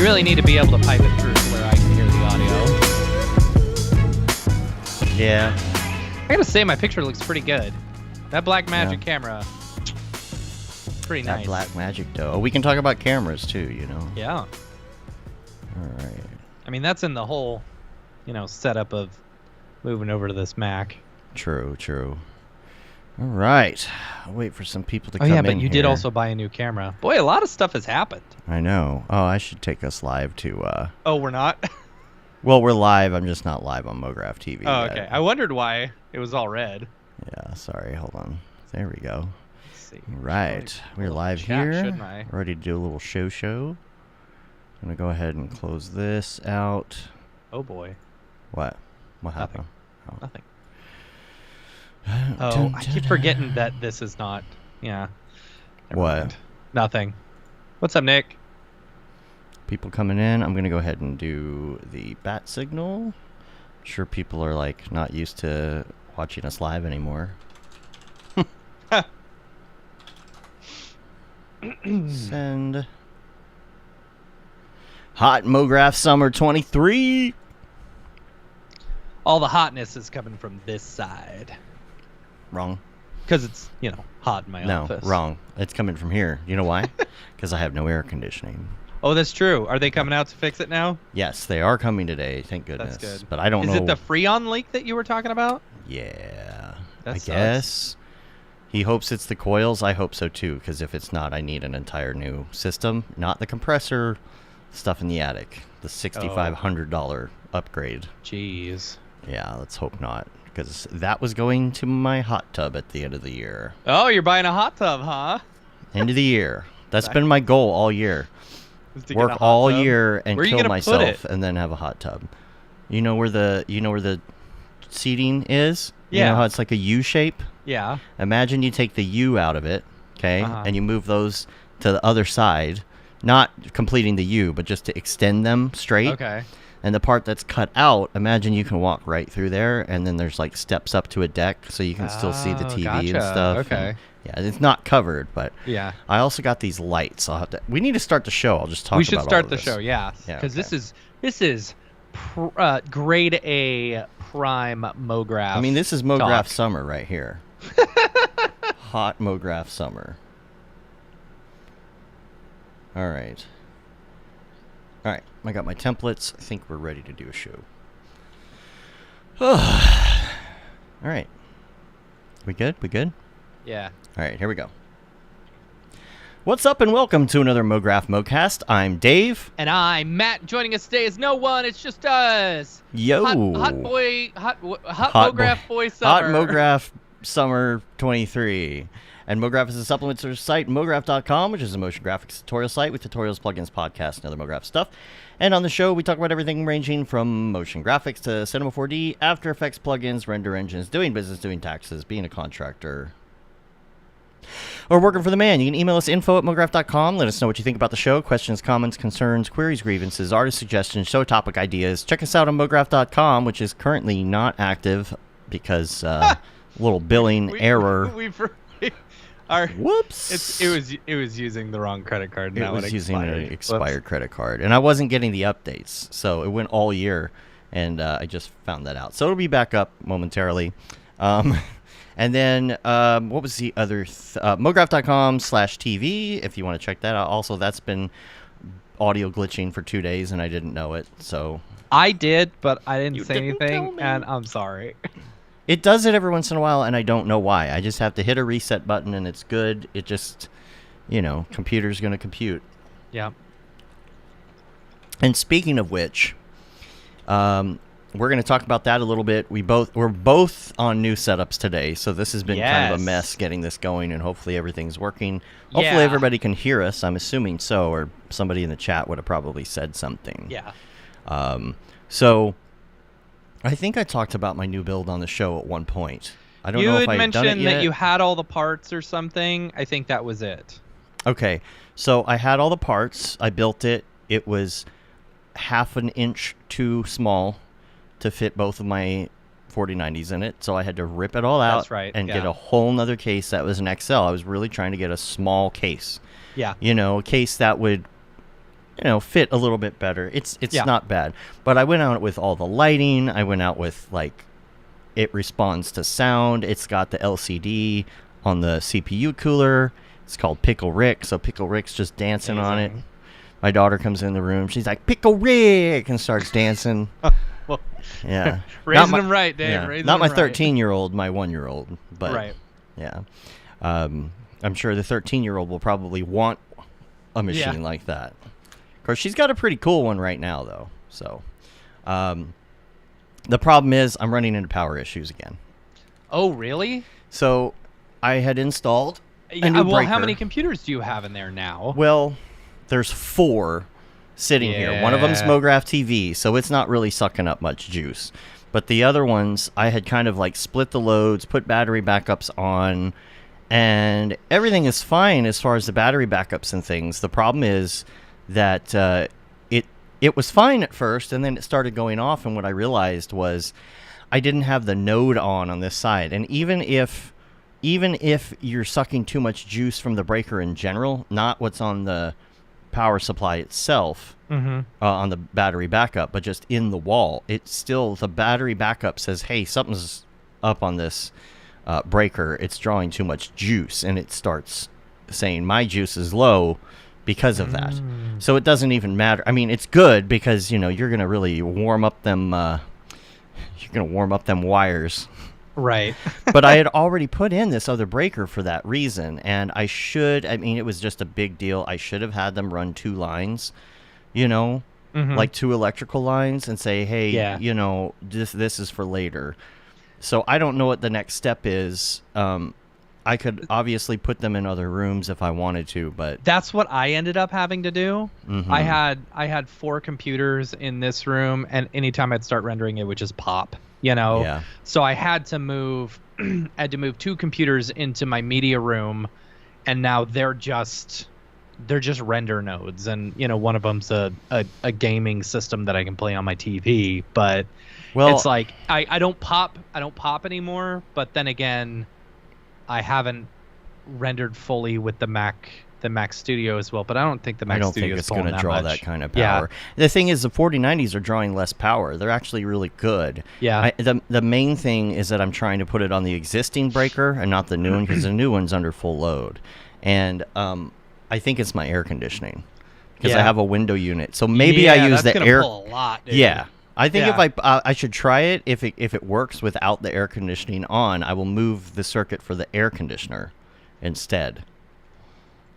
really need to be able to pipe it through to where I can hear the audio. Yeah. I gotta say, my picture looks pretty good. That Blackmagic camera, pretty nice. That Blackmagic though. We can talk about cameras too, you know. Yeah. All right. I mean, that's in the whole, setup of moving over to this Mac. True. All right. I'll wait for some people to come in. Oh yeah, but you did also buy a new camera. Boy, a lot of stuff has happened. I know. Oh, I should take us live to. Oh, we're not. Well, we're live. I'm just not live on Mograph TV. Oh, okay. I wondered why it was all red. Yeah. Sorry. Hold on. There we go. Let's see. Right. We're live chat, here. shouldn't I? Ready to do a little show. I'm gonna go ahead and close this out. Oh boy. What? What happened? Nothing. Oh, I keep forgetting that this is not. Yeah. Never What? mind. Nothing. What's up, Nick? People coming in. I'm gonna go ahead and do the bat signal. I'm sure people are like not used to watching us live anymore. Send. Hot Mograph Summer 23. All the hotness is coming from this side. Wrong. Because it's, hot in my office. No, wrong. It's coming from here. You know why? Because I have no air conditioning. Oh, that's true. Are they coming out to fix it now? Yes, they are coming today. Thank goodness. That's good. But I don't know. Is it the Freon leak that you were talking about? Yeah. That I sucks. guess. He hopes it's the coils. I hope so too. Because if it's not, I need an entire new system. Not the compressor stuff in the attic. The $6,500 upgrade. Jeez. Yeah, let's hope not. Because that was going to my hot tub at the end of the year. Oh, you're buying a hot tub, huh? End of the year. That's been my goal all year. Is to get a Work hot all tub? year and Where are you kill gonna put myself it? and then have a hot tub. You know where the seating is? You Yeah. know how it's like a U shape? Yeah. Imagine you take the U out of it, okay? Uh-huh. And you move those to the other side, not completing the U, but just to extend them straight. Okay. And the part that's cut out, imagine you can walk right through there, and then there's like steps up to a deck so you can still see the Oh, TV and gotcha. stuff. Okay. And, yeah, it's not covered, but Yeah. I also got these lights. We need to start the show. I'll just talk about We should all start of the this. show, yeah. Yeah, Because okay. this is grade A prime Mograph. I mean, this is Mograph talk. Summer right here. Hot Mograph Summer. All right. All right. I got my templates. I think we're ready to do a show. All right. We good? We good? Yeah. All right. Here we go. What's up and welcome to another Mograph Mocast. I'm Dave. And I'm Matt. Joining us today is no one. It's just us. Yo. Hot Mograph boy summer. Hot Mograph Summer 23. And Mograph is a supplement to the site, mograph.com, which is a motion graphics tutorial site with tutorials, plugins, podcasts, and other Mograph stuff. And on the show, we talk about everything ranging from motion graphics to Cinema 4D, After Effects plugins, render engines, doing business, doing taxes, being a contractor, or working for the man. You can email us info@mograph.com. Let us know what you think about the show. Questions, comments, concerns, queries, grievances, artist suggestions, show topic ideas. Check us out on mograph.com, which is currently not active because little billing error. Whoops. It was using the wrong credit card. And It was using an expired credit card. And I wasn't getting the updates. So it went all year. And I just found that out. So it'll be back up momentarily. And then what was the other? Mograph.com/TV if you want to check that out. Also, that's been audio glitching for 2 days and I didn't know it. So I did, but I didn't say didn't tell anything, me. and I'm sorry. it does it every once in a while and I don't know why. I just have to hit a reset button and it's good. It just, computer's going to compute. Yeah. And speaking of which, we're going to talk about that a little bit. We're both on new setups today, so this has been kind of a Yes. mess getting this going, and hopefully everything's working. Hopefully Yeah. everybody can hear us. I'm assuming so, or somebody in the chat would have probably said something. Yeah. So I think I talked about my new build on the show at one point. I don't You know if had I had done it mentioned yet. that you had all the parts or something. I think that was it. Okay, so I had all the parts. I built it. It was half an inch too small to fit both of my 4090s in it, so I had to rip it all out. That's right, and yeah. get a whole nother case that was an XL. I was really trying to get a small case. Yeah. A case that would fit a little bit better. It's Yeah. not bad. But I went out with all the lighting. I went out with like it responds to sound. It's got the LCD on the CPU cooler. It's called Pickle Rick. So Pickle Rick's just dancing on it. Amazing. My daughter comes in the room. She's like, Pickle Rick, and starts dancing. Well, Yeah. raising them right, Dave. Yeah. Raising Not my them right. 13-year-old, my 1-year-old. But Right. yeah. I'm sure the 13-year-old will probably want a machine Yeah. like that. Of course, she's got a pretty cool one right now, though. So, the problem is I'm running into power issues again. Oh, really? So, I had installed a Yeah. new Well, breaker. how many computers do you have in there now? Well, there's 4 sitting here. One of them's Yeah. Mograph TV, so it's not really sucking up much juice. But the other ones, I had kind of like split the loads, put battery backups on, and everything is fine as far as the battery backups and things. The problem is that it was fine at first, and then it started going off, and what I realized was I didn't have the node on this side. And even if you're sucking too much juice from the breaker in general, not what's on the power supply itself, on the battery backup, but just in the wall, it's still, the battery backup says, hey, something's up on this breaker. It's drawing too much juice, and it starts saying my juice is low because of that. So it doesn't even matter. I mean, it's good because, you're going to really warm up them wires. Right. But I had already put in this other breaker for that reason, and it was just a big deal. I should have had them run 2 lines, like 2 electrical lines, and say, hey, Yeah. this is for later. So I don't know what the next step is. I could obviously put them in other rooms if I wanted to, but That's what I ended up having to do. Mhm. I had 4 computers in this room, and anytime I'd start rendering, it would just pop. Yeah. So I had to move 2 computers into my media room, and now they're just render nodes, and one of them's a gaming system that I can play on my TV. But it's like I don't pop anymore. But then again, I haven't rendered fully with the Mac Studio as well, but I don't think the Mac I don't Studio think is it's going to draw much. that kind of Yeah. power. The thing is, the 4090s are drawing less power. They're actually really good. Yeah. The main thing is that I'm trying to put it on the existing breaker and not the new one, because the new one's under full load. And I think it's my air conditioning, because I Yeah. have a window unit. So maybe I use that's the gonna air. pull a lot, dude. Yeah. I think Yeah. if I should try it, if it works without the air conditioning on, I will move the circuit for the air conditioner instead.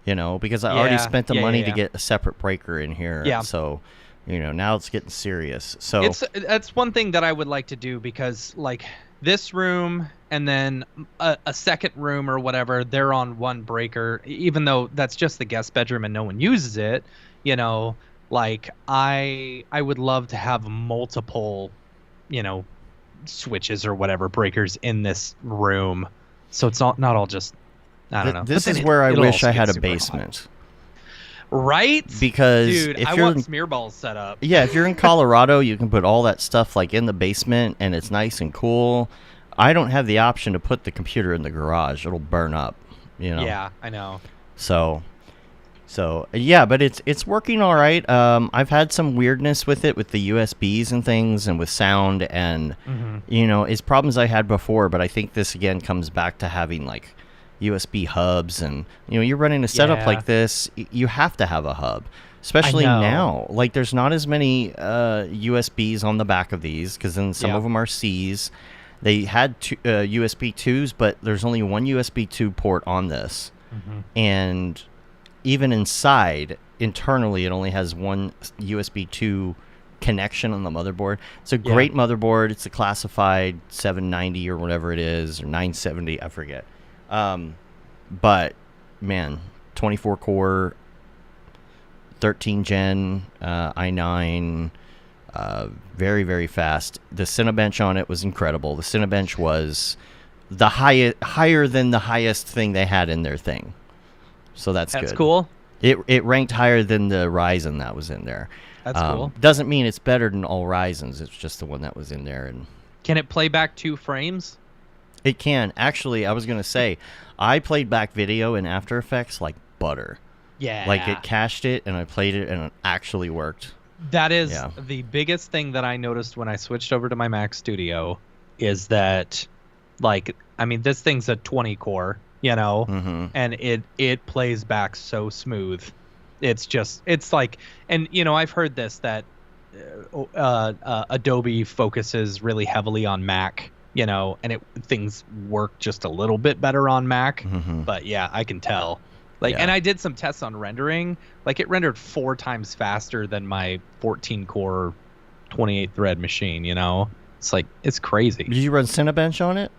Because I already spent the money to get a separate breaker in here. Yeah. So, now it's getting serious. So That's one thing that I would like to do, because like this room and then a second room or whatever, they're on one breaker, even though that's just the guest bedroom and no one uses it. Like I would love to have multiple, switches or whatever breakers in this room, so it's not all just, I don't know. this But is then where I it'll wish also I get had a super hot. basement. Right? Because Dude, if I you're want in, smear balls set up. yeah, if you're in Colorado, you can put all that stuff like in the basement, and it's nice and cool. I don't have the option to put the computer in the garage; it'll burn up. Yeah, I know. So yeah, but it's working all right. I've had some weirdness with it, with the USBs and things, and with sound, and it's problems I had before. But I think this again comes back to having like USB hubs, and you're running a setup Yeah. like this, you have to have a hub, especially I know. now. Like there's not as many USBs on the back of these, because then some Yeah. of them are Cs. They had USB 2s, but there's only one USB 2 port on this, and even internally, it only has one USB 2 connection on the motherboard. It's a great motherboard. It's a classified 790 or whatever it is, or 970, I forget. But man, 24 core, 13 gen, i9, very, very fast. The Cinebench on it was incredible. The Cinebench was the higher than the highest thing they had in their thing. So that's good. That's cool. It ranked higher than the Ryzen that was in there. That's cool. Doesn't mean it's better than all Ryzens. It's just the one that was in there. And Can it play back 2 frames? it can. Actually, I was going to say, I played back video in After Effects like butter. Like Yeah. it cached it, and I played it, and it actually worked. That is Yeah. the biggest thing that I noticed when I switched over to my Mac Studio is that, like, I mean, this thing's a 20 core, Mm-hmm. and it plays back so smooth. It's like, and I've heard this that Adobe focuses really heavily on Mac, and things work just a little bit better on Mac. Mm-hmm. But yeah, I can tell. Like, Yeah. and I did some tests on rendering. Like, it rendered 4 times faster than my 14 core, 28 thread machine. It's like it's crazy. Did you run Cinebench on it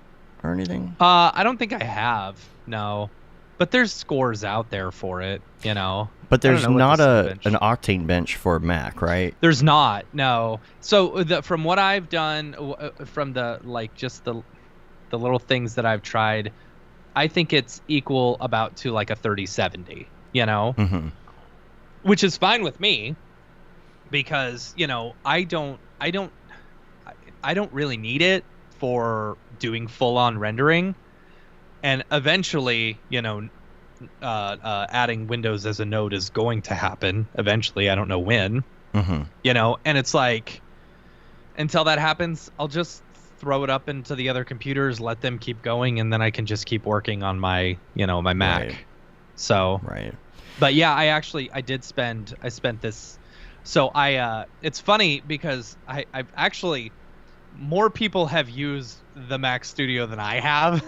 or anything? I don't think I have, no, but there's scores out there for it. But I don't there's know what not the Cinebench- an Octane bench for Mac, right? There's not, no. So from what I've done, from the just the little things that I've tried, I think it's equal about to like a 3070, Mm-hmm. which is fine with me because, I don't really need it for doing full on rendering. And eventually, adding Windows as a node is going to happen eventually. I don't know when, Mm-hmm. and it's like, until that happens, I'll just throw it up into the other computers, let them keep going, and then I can just keep working on my, my Mac. Right. So, Right. but yeah, I spent this. So it's funny because I've actually, more people have used the Mac Studio than I have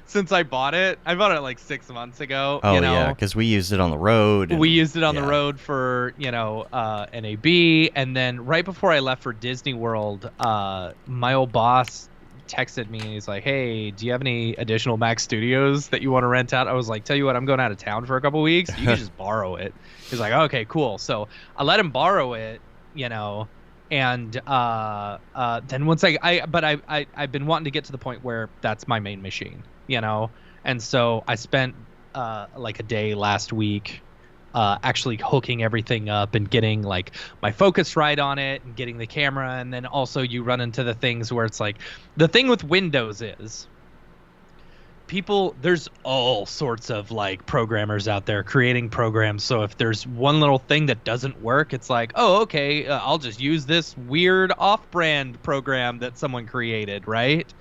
since I bought it. I bought it like 6 months ago. Oh yeah, because we used it on the road. We used it on yeah. the road for, NAB. And then right before I left for Disney World, my old boss texted me and he's like, hey, do you have any additional Mac Studios that you want to rent out? I was like, tell you what, I'm going out of town for a couple weeks. You can just borrow it. He's like, okay, cool. So I let him borrow it, and then once I've been wanting to get to the point where that's my main machine, and so I spent like a day last week actually hooking everything up and getting like my Focusrite on it and getting the camera. And then also you run into the things where it's like, the thing with Windows is there's all sorts of like programmers out there creating programs. So if there's one little thing that doesn't work, it's like, oh, okay, I'll just use this weird off-brand program that someone created, right?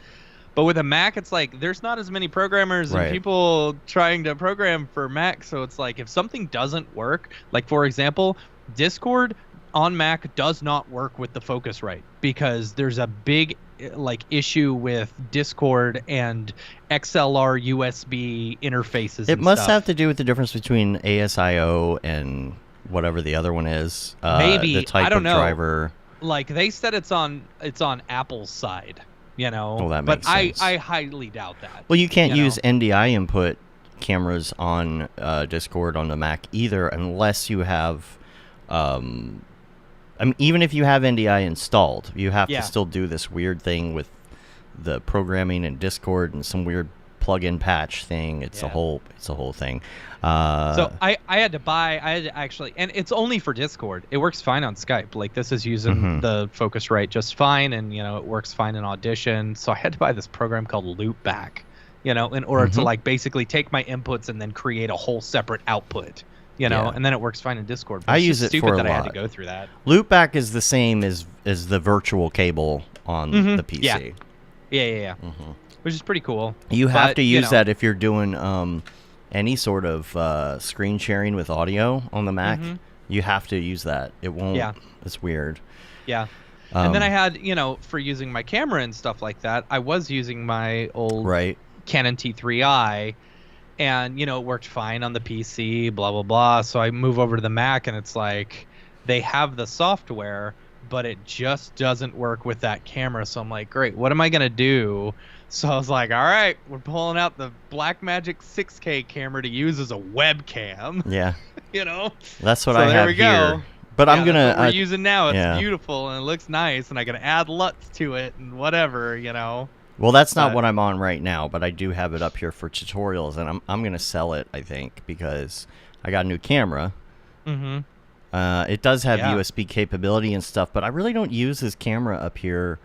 But with a Mac, it's like there's not as many programmers and people trying to program for Mac. So it's like if something doesn't work, like for example, Discord on Mac does not work with the Focusrite because there's a big like issue with Discord and XLR USB interfaces. It must have to do with the difference between ASIO and whatever the other one is. Maybe the type I don't of know. driver. Like they said, it's on Apple's side. Well, that makes sense. I highly doubt that. Well, you can't use NDI input cameras on Discord on the Mac either, unless you have. I mean, even if you have NDI installed, you have to still do this weird thing with the programming in Discord and some weird plug-in patch thing. It's a whole thing. So I had to actually, and it's only for Discord. It works fine on Skype. Like this is using the Focusrite just fine, and it works fine in Audition. So I had to buy this program called Loopback, in order to like basically take my inputs and then create a whole separate output. And then it works fine in Discord. But I it's use just it stupid for a that I had to lot. go through that. Loopback is the same as the virtual cable on the PC. Yeah. Which is pretty cool. You have to use that if you're doing any sort of screen sharing with audio on the Mac. You have to use that. It won't. Yeah. It's weird. Yeah. And then I had, for using my camera and stuff like that, I was using my old Canon T3i. And, it worked fine on the PC, blah, blah, blah. So I move over to the Mac, and it's like they have the software, but it just doesn't work with that camera. So I'm like, great, what am I going to do? So I was like, all right, we're pulling out the Blackmagic 6K camera to use as a webcam. Yeah. That's what so I there have we here. Go. But I'm going to... we're using now. It's beautiful, and it looks nice, and I can add LUTs to it and whatever, Well, that's not what I'm on right now, but I do have it up here for tutorials, and I'm going to sell it, I think, because I got a new camera. It does have USB capability and stuff, but I really don't use this camera up here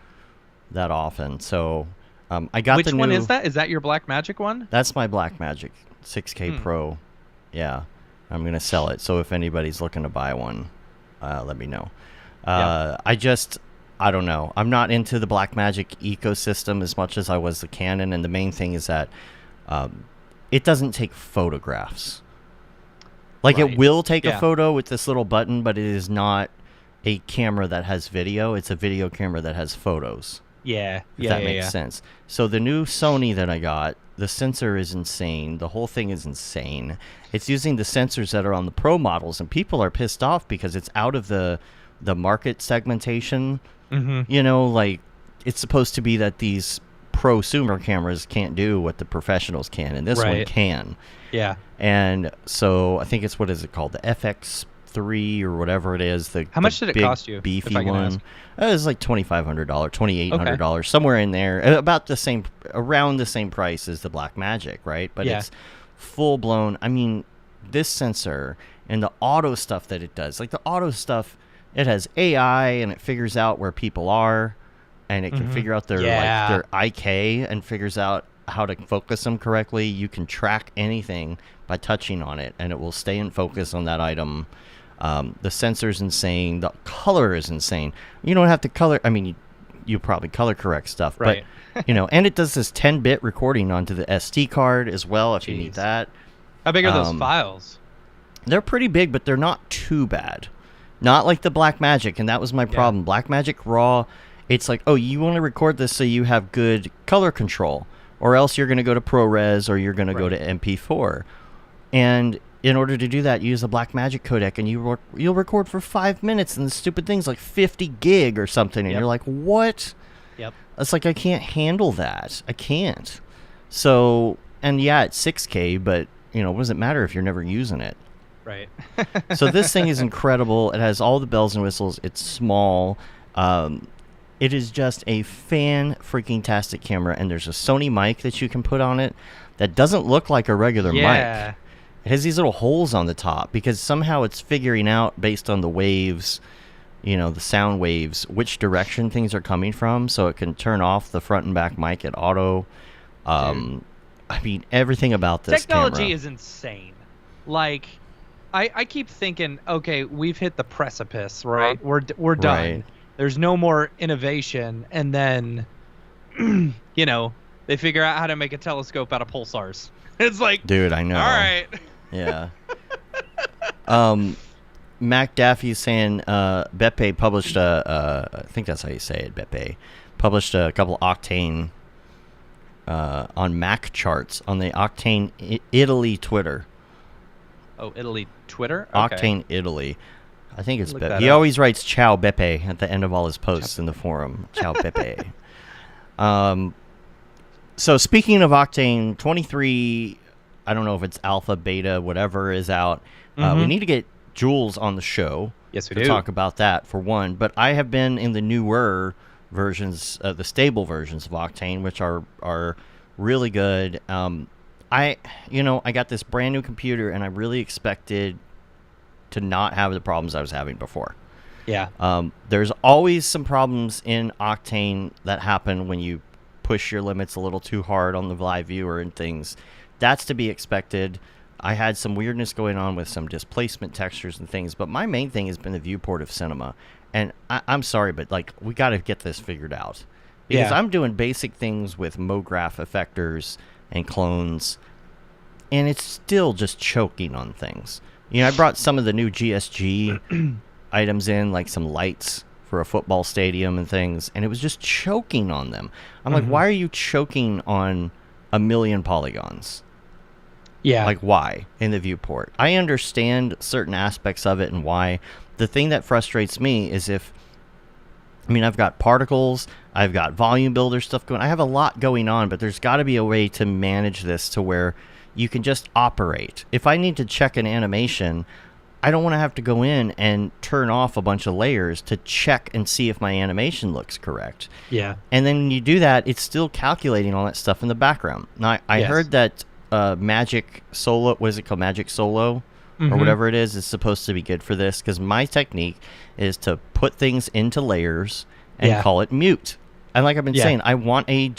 that often. So I got Which one is that? Is that your Blackmagic one? That's my Blackmagic 6K Pro. Yeah. I'm going to sell it. So if anybody's looking to buy one, let me know. Yeah. I don't know. I'm not into the Blackmagic ecosystem as much as I was the Canon. And the main thing is that it doesn't take photographs. Like Right. it will take Yeah. a photo with this little button, but it is not a camera that has video. It's a video camera that has photos. Yeah. If that makes sense. So the new Sony that I got, the sensor is insane. The whole thing is insane. It's using the sensors that are on the Pro models, and people are pissed off because it's out of the market segmentation. Mm-hmm. You know, like it's supposed to be that these prosumer cameras can't do what the professionals can, and this one Right. can. Yeah. And so I think it's, what is it called? The FX3 or whatever it is. How much did it big, cost you, beefy if I can one. ask? It was like $2,500, $2,800, somewhere in there. About the same, around the same price as the Blackmagic, right? But Yeah. it's full blown. I mean, this sensor and the auto stuff that it does, like the auto stuff, it has AI and it figures out where people are, and it can figure out their Yeah. like their IK and figures out how to focus them correctly. You can track anything by touching on it, and it will stay in focus on that item. The sensor's insane. The color is insane. You don't have to color. I mean, you probably color correct stuff, Right. but and it does this 10-bit recording onto the SD card as well if you need Jeez. that. How big are those Um, files? They're pretty big, but they're not too bad. Not like the Blackmagic, and that was my Yeah. problem. Blackmagic RAW, it's like, oh, you want to record this so you have good color control, or else you're going to go to ProRes or you're going to go Right. to MP4. And in order to do that, you use a Blackmagic codec, and you'll record for 5 minutes, and the stupid thing's like 50 gig or something, and Yep. you're like, what? Yep. It's like, I can't handle that. I can't. So, and yeah, it's 6K, but, what does it matter if you're never using it? Right. So this thing is incredible. It has all the bells and whistles. It's small. It is just a fan-freaking-tastic camera, and there's a Sony mic that you can put on it that doesn't look like a regular Yeah. mic. It has these little holes on the top because somehow it's figuring out, based on the waves, the sound waves, which direction things are coming from, so it can turn off the front and back mic at auto. I mean, everything about this Technology camera. is insane. Like, I keep thinking, okay, we've hit the precipice, right? We're done. Right. There's no more innovation, and then, they figure out how to make a telescope out of pulsars. It's like, Dude, I know. all right. Yeah. Mac Daffy's saying Beppe published I think that's how you say it, Beppe, published a couple Octane on Mac charts on the Octane Italy Twitter. Oh, Italy Twitter? Okay. Octane Italy. I think it's Look Beppe. that He up. always writes Ciao Beppe at the end of all his posts in the forum. Ciao Beppe. So speaking of Octane 23, I don't know if it's alpha, beta, whatever is out. We need to get Jules on the show. Yes, we to do. talk about that for one. But I have been in the newer versions, the stable versions of Octane, which are really good. I got this brand new computer, and I really expected to not have the problems I was having before. Yeah. There's always some problems in Octane that happen when you push your limits a little too hard on the live viewer and things. That's to be expected. I had some weirdness going on with some displacement textures and things, but my main thing has been the viewport of cinema. And I'm sorry, but we got to get this figured out. Because Yeah. I'm doing basic things with Mograph effectors and clones, and it's still just choking on things. I brought some of the new GSG items in, like some lights for a football stadium and things, and it was just choking on them. I'm like, why are you choking on a million polygons? Yeah. Like, why in the viewport? I understand certain aspects of it and why. The thing that frustrates me is I've got particles, I've got volume builder stuff going. I have a lot going on, but there's got to be a way to manage this to where you can just operate. If I need to check an animation, I don't want to have to go in and turn off a bunch of layers to check and see if my animation looks correct. Yeah. And then when you do that, it's still calculating all that stuff in the background. Now, I Yes. heard that Magic Solo, what is it called? Magic Solo? Or whatever it is supposed to be good for this, because my technique is to put things into layers and call it mute. And like I've been saying, I want a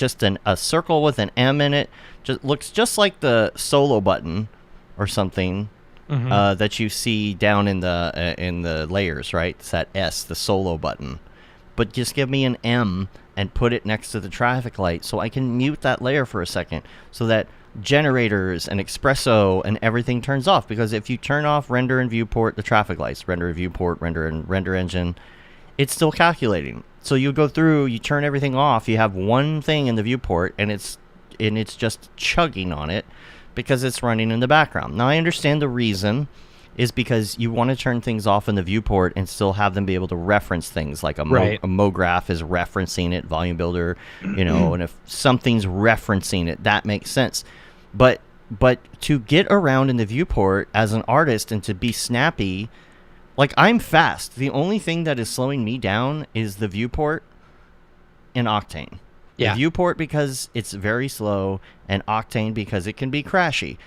circle with an M in it. Looks just like the solo button or something that you see down in the layers, right? It's that S, the solo button. But just give me an M and put it next to the traffic light so I can mute that layer for a second so that generators and espresso and everything turns off. Because if you turn off render and viewport, the traffic lights, render and viewport, render and render engine, it's still calculating. So you go through, you turn everything off, you have one thing in the viewport, and it's just chugging on it because it's running in the background. Now I understand the reason is because you want to turn things off in the viewport and still have them be able to reference things like a Mograph is referencing it, volume builder, and if something's referencing it, that makes sense. But to get around in the viewport as an artist and to be snappy, like I'm fast. The only thing that is slowing me down is the viewport and Octane. Yeah. The viewport because it's very slow and Octane because it can be crashy.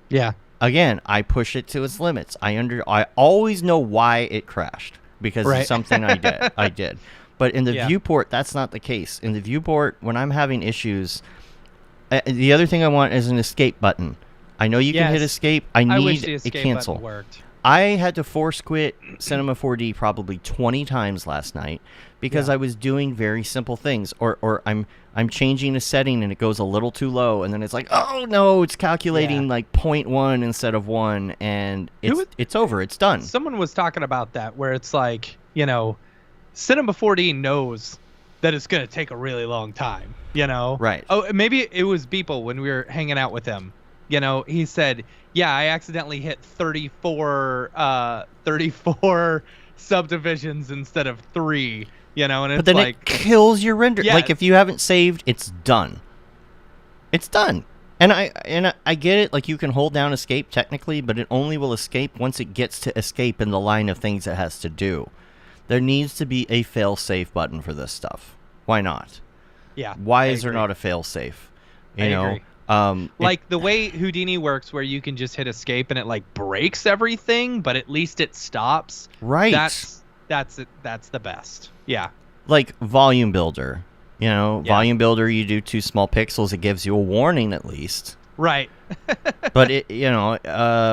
Yeah. Again, I push it to its limits. I always know why it crashed because it's something I did. But in the viewport, that's not the case. In the viewport, when I'm having issues, the other thing I want is an escape button. I know you can hit escape. I wish the need a escape cancel. button worked. I had to force quit Cinema 4D probably 20 times last night because I was doing very simple things, or I'm changing a setting and it goes a little too low, and then it's like, oh no, it's calculating like 0.1 instead of 1, and it's over, it's done. Someone was talking about that where it's like, Cinema 4D knows that it's going to take a really long time, Right. Oh, maybe it was Beeple when we were hanging out with him. He said, yeah, I accidentally hit 34 subdivisions instead of 3, and it's but then like... it kills your render. Yes. Like, if you haven't saved, it's done. It's done. And I get it, like, you can hold down escape technically, but it only will escape once it gets to escape in the line of things it has to do. There needs to be a fail-safe button for this stuff. Why not? Yeah. Why is there not a fail-safe? I agree. Like the way Houdini works, where you can just hit escape and it like breaks everything, but at least it stops. Right. That's it. That's the best. Yeah. Like volume builder. Volume builder. You do 2 small pixels, it gives you a warning at least. Right. But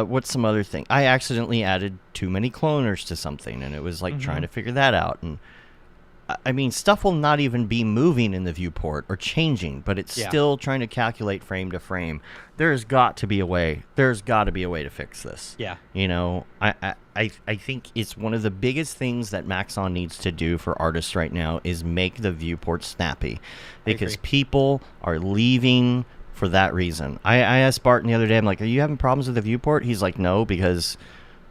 what's some other thing? I accidentally added too many cloners to something, and it was like trying to figure that out. And I mean, stuff will not even be moving in the viewport or changing, but it's still trying to calculate frame to frame. There's got to be a way. There's got to be a way to fix this. Yeah. I think it's one of the biggest things that Maxon needs to do for artists right now is make the viewport snappy, because people are leaving for that reason. I asked Barton the other day, I'm like, are you having problems with the viewport? He's like, no, because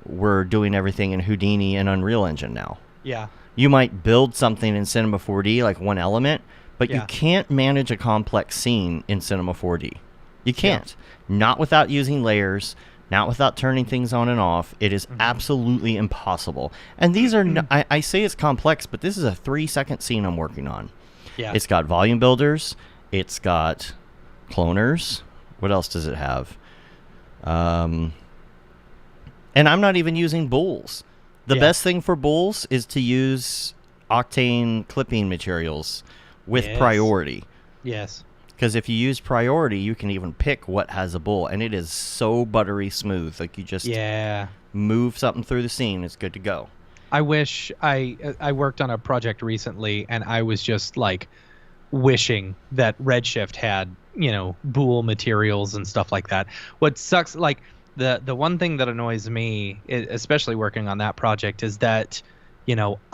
we're doing everything in Houdini and Unreal Engine now. Yeah. You might build something in Cinema 4D, like one element, but you can't manage a complex scene in Cinema 4D. You can't. Not without using layers, not without turning things on and off. It is absolutely impossible. And these are, I say it's complex, but this is a 3-second scene I'm working on. Yeah. It's got volume builders. It's got cloners. What else does it have? And I'm not even using bools. The best thing for bools is to use Octane clipping materials with priority. Yes. Because if you use priority, you can even pick what has a bool, and it is so buttery smooth. Like, you just move something through the scene, it's good to go. I wish I worked on a project recently, and I was just like wishing that Redshift had, bool materials and stuff like that. What sucks, like, the one thing that annoys me, especially working on that project, is that,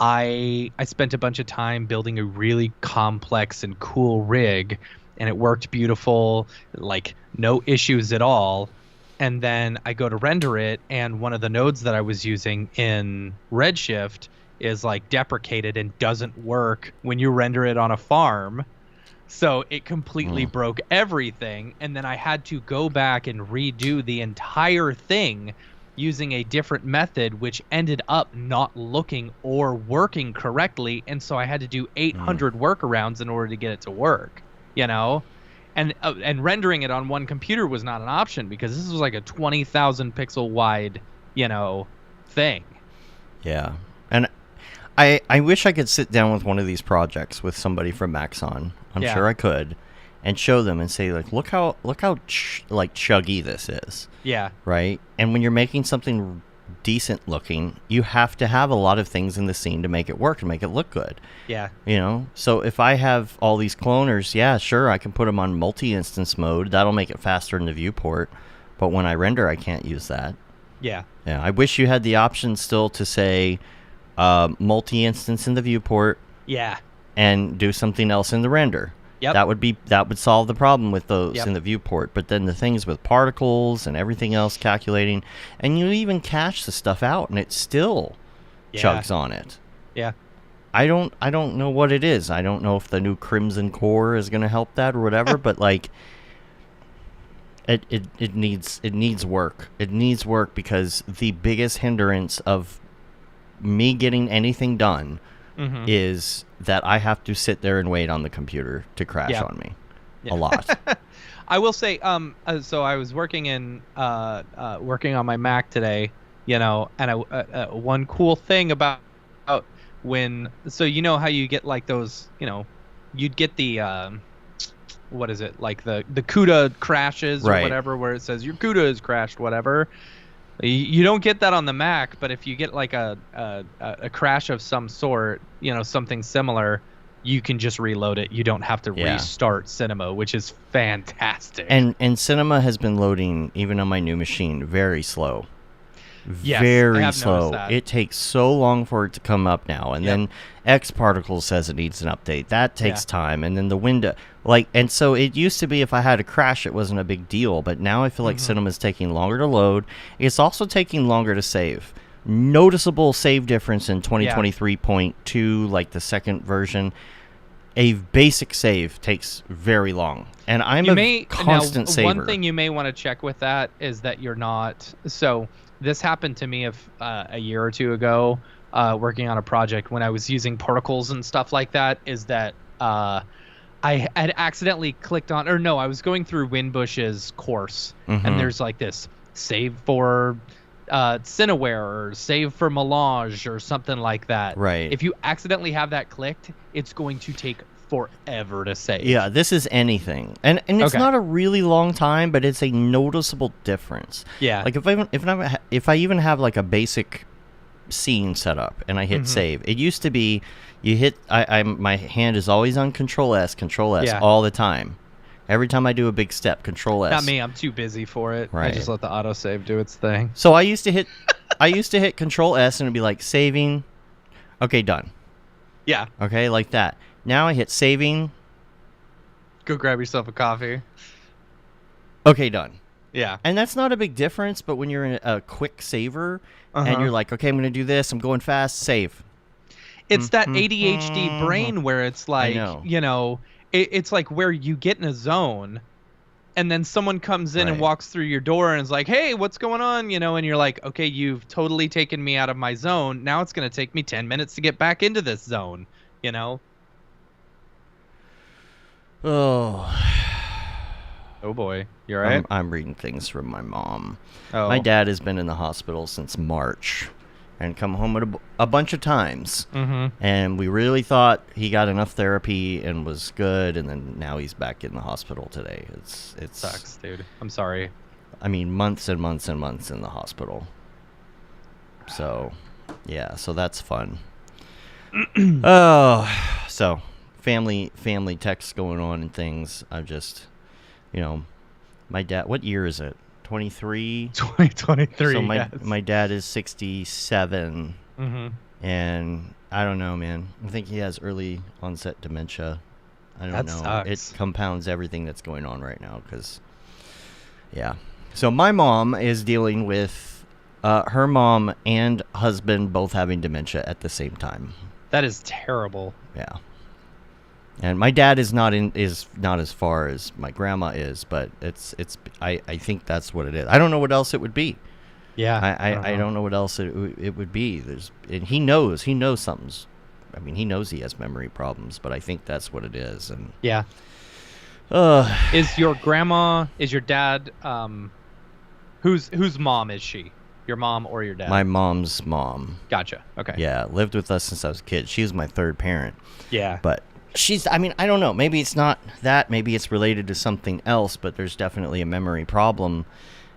I spent a bunch of time building a really complex and cool rig, and it worked beautiful, like no issues at all. And then I go to render it, and one of the nodes that I was using in Redshift is like deprecated and doesn't work when you render it on a farm. So it completely broke everything, and then I had to go back and redo the entire thing using a different method, which ended up not looking or working correctly, and so I had to do 800 workarounds in order to get it to work, And rendering it on one computer was not an option, because this was like a 20,000 pixel wide, thing. Yeah. And I wish I could sit down with one of these projects with somebody from Maxon. I'm sure I could, and show them and say, like, look how like chuggy this is, Yeah. right? And when you're making something decent looking, you have to have a lot of things in the scene to make it work and make it look good. Yeah. You know, so if I have all these cloners, yeah, sure, I can put them on multi-instance mode. That'll make it faster in the viewport. But when I render, I can't use that. Yeah. Yeah, I wish you had the option still to say multi-instance in the viewport. Yeah. And do something else in the render. Yep. That would solve the problem with those Yep. in the viewport. But then the things with particles and everything else calculating, and you even cache the stuff out, and it still chugs on it. Yeah. I don't know what it is. I don't know if the new Crimson Core is going to help that or whatever. But like, it needs work. It needs work because the biggest hindrance of me getting anything done is that I have to sit there and wait on the computer to crash on me a lot. I will say, so I was working on my Mac today, you know, and one cool thing about when, so you know how you get like those, you know, you'd get the, what is it, like the CUDA crashes or whatever, where it says your CUDA has crashed, whatever. You don't get that on the Mac, but if you get like a crash of some sort, you know, something similar, you can just reload it. You don't have to restart Cinema, which is fantastic. And Cinema has been loading, even on my new machine, very slow. Yes, very I have slow. noticed that. It takes so long for it to come up now. And then X Particles says it needs an update. That takes time. And then the window, like, and so it used to be if I had a crash, it wasn't a big deal. But now I feel like Cinema's taking longer to load. It's also taking longer to save. Noticeable save difference in 2023.2, like the second version. A basic save takes very long. And I'm a constant saver. One thing you may want to check with that is that you're not, so this happened to me a year or two ago, working on a project when I was using particles and stuff like that, is that I had accidentally clicked on, or no, I was going through Winbush's course, and there's like this save for Cineware or save for Melange or something like that. Right. If you accidentally have that clicked, it's going to take forever to save. Yeah, this is anything, and it's not a really long time, but it's a noticeable difference. Yeah, like if I even have like a basic scene set up and I hit save, it used to be you hit my hand is always on Control S all the time. Every time I do a big step, Control S. Not me, I'm too busy for it. Right. I just let the autosave do its thing. So I used to hit Control S and it'd be like saving. Okay, done. Yeah. Okay, like that. Now I hit saving. Go grab yourself a coffee. Okay, done. Yeah. And that's not a big difference, but when you're in a quick saver and you're like, okay, I'm going to do this, I'm going fast, save. It's that ADHD brain where it's like, you know, it's like where you get in a zone and then someone comes in and walks through your door and is like, hey, what's going on? You know, and you're like, okay, you've totally taken me out of my zone. Now it's going to take me 10 minutes to get back into this zone, you know? Oh boy, you all right? I'm reading things from my mom. Oh. My dad has been in the hospital since March and come home a bunch of times. And we really thought he got enough therapy and was good, and then now he's back in the hospital today. It sucks, dude. I'm sorry. I mean, months and months and months in the hospital. So, yeah, so that's fun. So family texts going on and things. I'm just, you know, my dad, what year is it? 23? 2023. So my dad is 67. And I don't know, man. I think he has early onset dementia. I don't know. Sucks. It compounds everything that's going on right now because, yeah. So my mom is dealing with her mom and husband both having dementia at the same time. That is terrible. Yeah. And my dad is not as far as my grandma is, but I think that's what it is. I don't know what else it would be. Yeah. I don't know what else it would be. And he knows something's. I mean, he knows he has memory problems, but I think that's what it is. And yeah. Is your dad? Whose mom is she? Your mom or your dad? My mom's mom. Gotcha. Okay. Yeah, lived with us since I was a kid. She was my third parent. Yeah. But I mean, I don't know. Maybe it's not that. Maybe it's related to something else, but there's definitely a memory problem.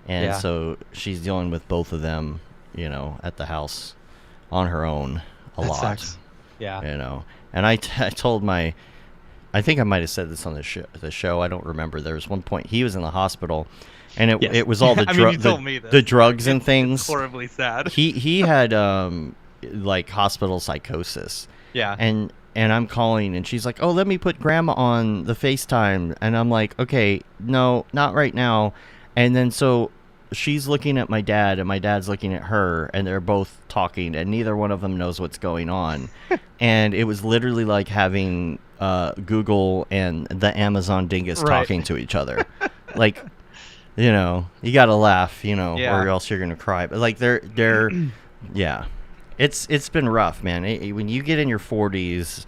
And so she's dealing with both of them, at the house on her own a lot. Sucks. Yeah. And I told I think I might have said this on the show. I don't remember. There was one point he was in the hospital, and it was all the the drugs and things. It's horribly sad. He had like hospital psychosis. Yeah. And I'm calling, and she's like, "Oh, let me put Grandma on the FaceTime," and I'm like, "Okay, no, not right now." And then so she's looking at my dad, and my dad's looking at her, and they're both talking, and neither one of them knows what's going on. And it was literally like having Google and the Amazon dingus talking to each other. Like, you gotta laugh, or else you're gonna cry. But like they're yeah, it's been rough, man. When you get in your 40s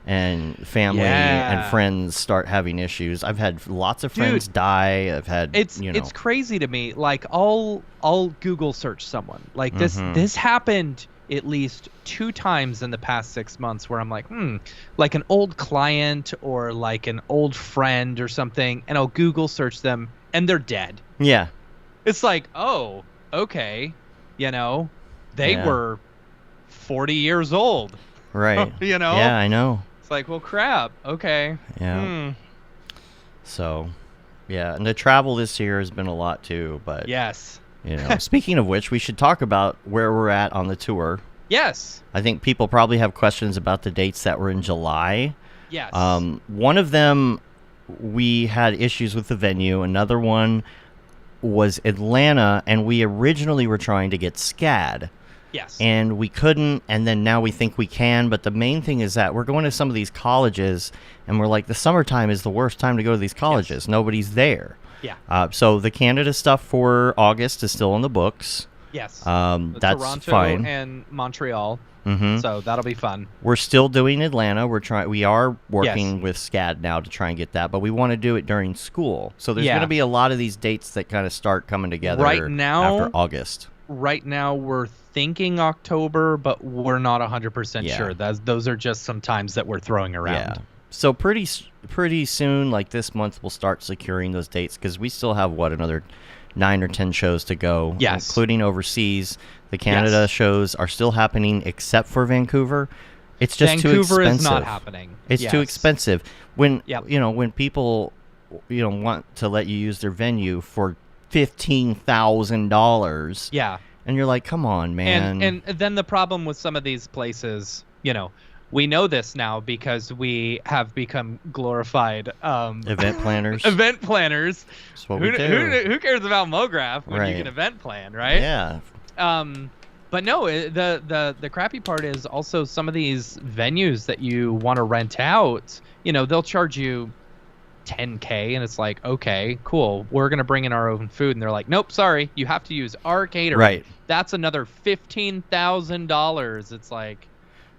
and family and friends start having issues. I've had lots of friends die. I've had it's crazy to me. Like I'll Google search someone. Like this happened at least 2 times in the past 6 months where I'm like, like an old client or like an old friend or something, and I'll Google search them and they're dead. Yeah. It's like, oh, okay. They were 40 years old. Right. Yeah, I know. It's like, well, crap. Okay. Yeah. So, yeah, and the travel this year has been a lot too, but yes. Speaking of which, we should talk about where we're at on the tour. Yes. I think people probably have questions about the dates that were in July. Yes. One of them, we had issues with the venue. Another one was Atlanta, and we originally were trying to get SCAD. Yes. And we couldn't, and then now we think we can. But the main thing is that we're going to some of these colleges, and we're like, the summertime is the worst time to go to these colleges. Yes. Nobody's there. Yeah. So the Canada stuff for August is still in the books. Yes. That's Toronto fine. And Montreal. Mm-hmm. So that'll be fun. We're still doing Atlanta. We are working with SCAD now to try and get that, but we want to do it during school. So there's going to be a lot of these dates that kind of start coming together after August. Right now we're thinking October, but we're not 100% sure. Those are just some times that we're throwing around. Yeah. So pretty soon, like this month, we'll start securing those dates because we still have another 9 or 10 shows to go, including overseas. The Canada shows are still happening, except for Vancouver. It's just too expensive. Vancouver is not happening. It's too expensive. When when people want to let you use their venue for $15,000. Yeah. And you're like, come on, man. And then the problem with some of these places, we know this now because we have become glorified event planners. Event planners. That's what we do. Who cares about Mograph when you can event plan, right? Yeah. But no, the crappy part is also some of these venues that you want to rent out, they'll charge you $10K, and it's like, okay, cool, we're gonna bring in our own food, and they're like, nope, sorry, you have to use our catering. Right. That's another $15,000. It's like,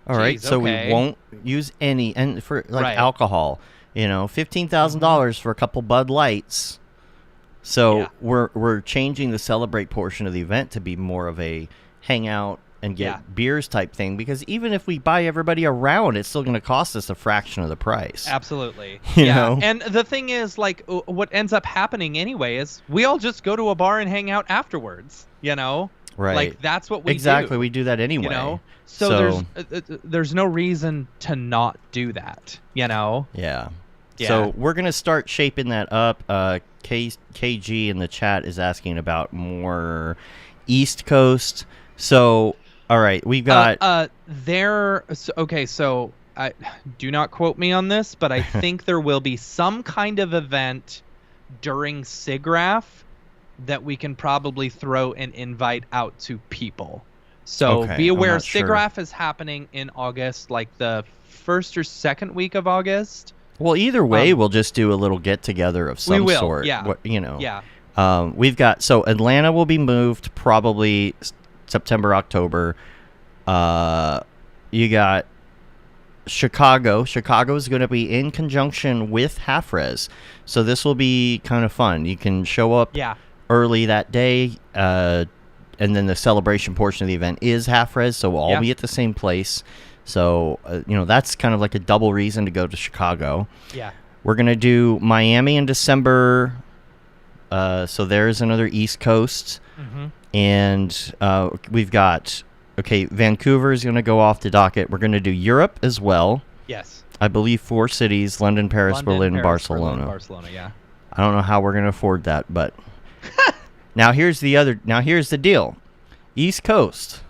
all right, so we won't use any, and for alcohol, $15,000 for a couple Bud Lights. So we're changing the celebrate portion of the event to be more of a hangout and get beers type thing, because even if we buy everybody around, it's still going to cost us a fraction of the price. Absolutely. You know? And the thing is, like, what ends up happening anyway is we all just go to a bar and hang out afterwards, Right. Like, that's what we do. Exactly. We do that anyway. So there's no reason to not do that, Yeah. So we're going to start shaping that up. KG in the chat is asking about more East Coast. So, all right, we've got... so do not quote me on this, but I think there will be some kind of event during SIGGRAPH that we can probably throw an invite out to people. So be aware, SIGGRAPH is happening in August, like the first or second week of August. Well, either way, we'll just do a little get-together of some sort. Yeah. Yeah. We've got... So Atlanta will be moved probably September, October. You got Chicago. Chicago is going to be in conjunction with Half Res. So this will be kind of fun. You can show up early that day, and then the celebration portion of the event is Half Res, so we'll all be at the same place. So, that's kind of like a double reason to go to Chicago. Yeah. We're going to do Miami in December. So there's another East Coast. Mm-hmm. And we've got, Vancouver is going to go off the docket. We're going to do Europe as well. Yes. I believe 4 cities, London, Paris, Berlin, Barcelona. Berlin, Barcelona, yeah. I don't know how we're going to afford that, but now here's the deal. East Coast.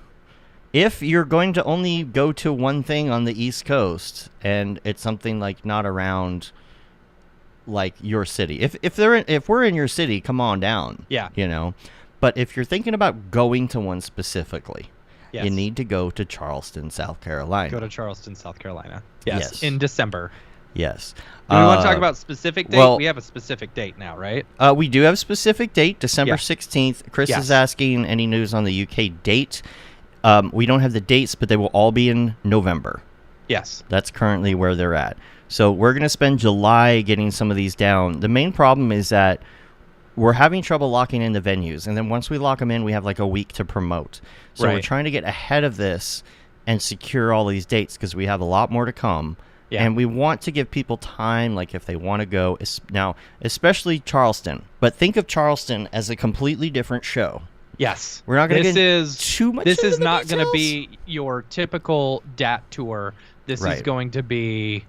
If you're going to only go to one thing on the East Coast and it's something like not around like your city. If we're in your city, come on down. Yeah. But if you're thinking about going to one specifically, yes. you need to go to Charleston, South Carolina. Go to Charleston, South Carolina. Yes. In December. Yes. Do we want to talk about specific date? Well, we have a specific date now, right? We do have a specific date, December 16th. Chris Yes. is asking any news on the UK date. We don't have the dates, but they will all be in November. Yes. That's currently where they're at. So we're going to spend July getting some of these down. The main problem is that we're having trouble locking in the venues. And then once we lock them in, we have like a week to promote. So we're trying to get ahead of this and secure all these dates because we have a lot more to come. Yeah. And we want to give people time, like if they want to go. Now, especially Charleston. But think of Charleston as a completely different show. Yes. We're not going to get too much This into is the not going to details. be your typical DAT tour. This is going to be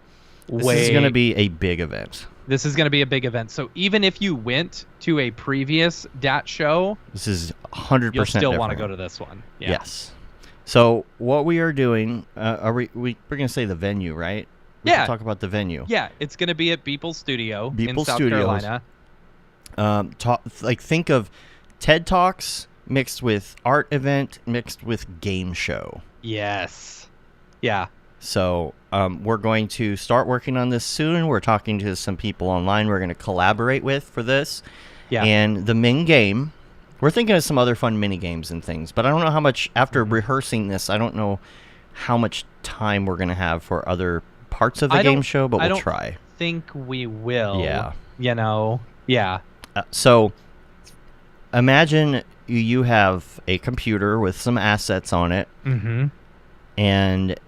This is going to be a big event. This is going to be a big event. So even if you went to a previous DAT show, this is 100% you'll still different. want to go to this one. Yeah. Yes. So what we are doing, we're going to say the venue, right? We can talk about the venue. Yeah, it's going to be at Beeple Studio in South Studios. Carolina. Think of TED Talks mixed with art event mixed with game show. Yes. Yeah. So we're going to start working on this soon. We're talking to some people online we're going to collaborate with for this. Yeah. And the main game, we're thinking of some other fun mini games and things, but I don't know how much, after rehearsing this, I don't know how much time we're going to have for other parts of the game show, but we'll try. I think we will. Yeah. Yeah. So imagine you have a computer with some assets on it, and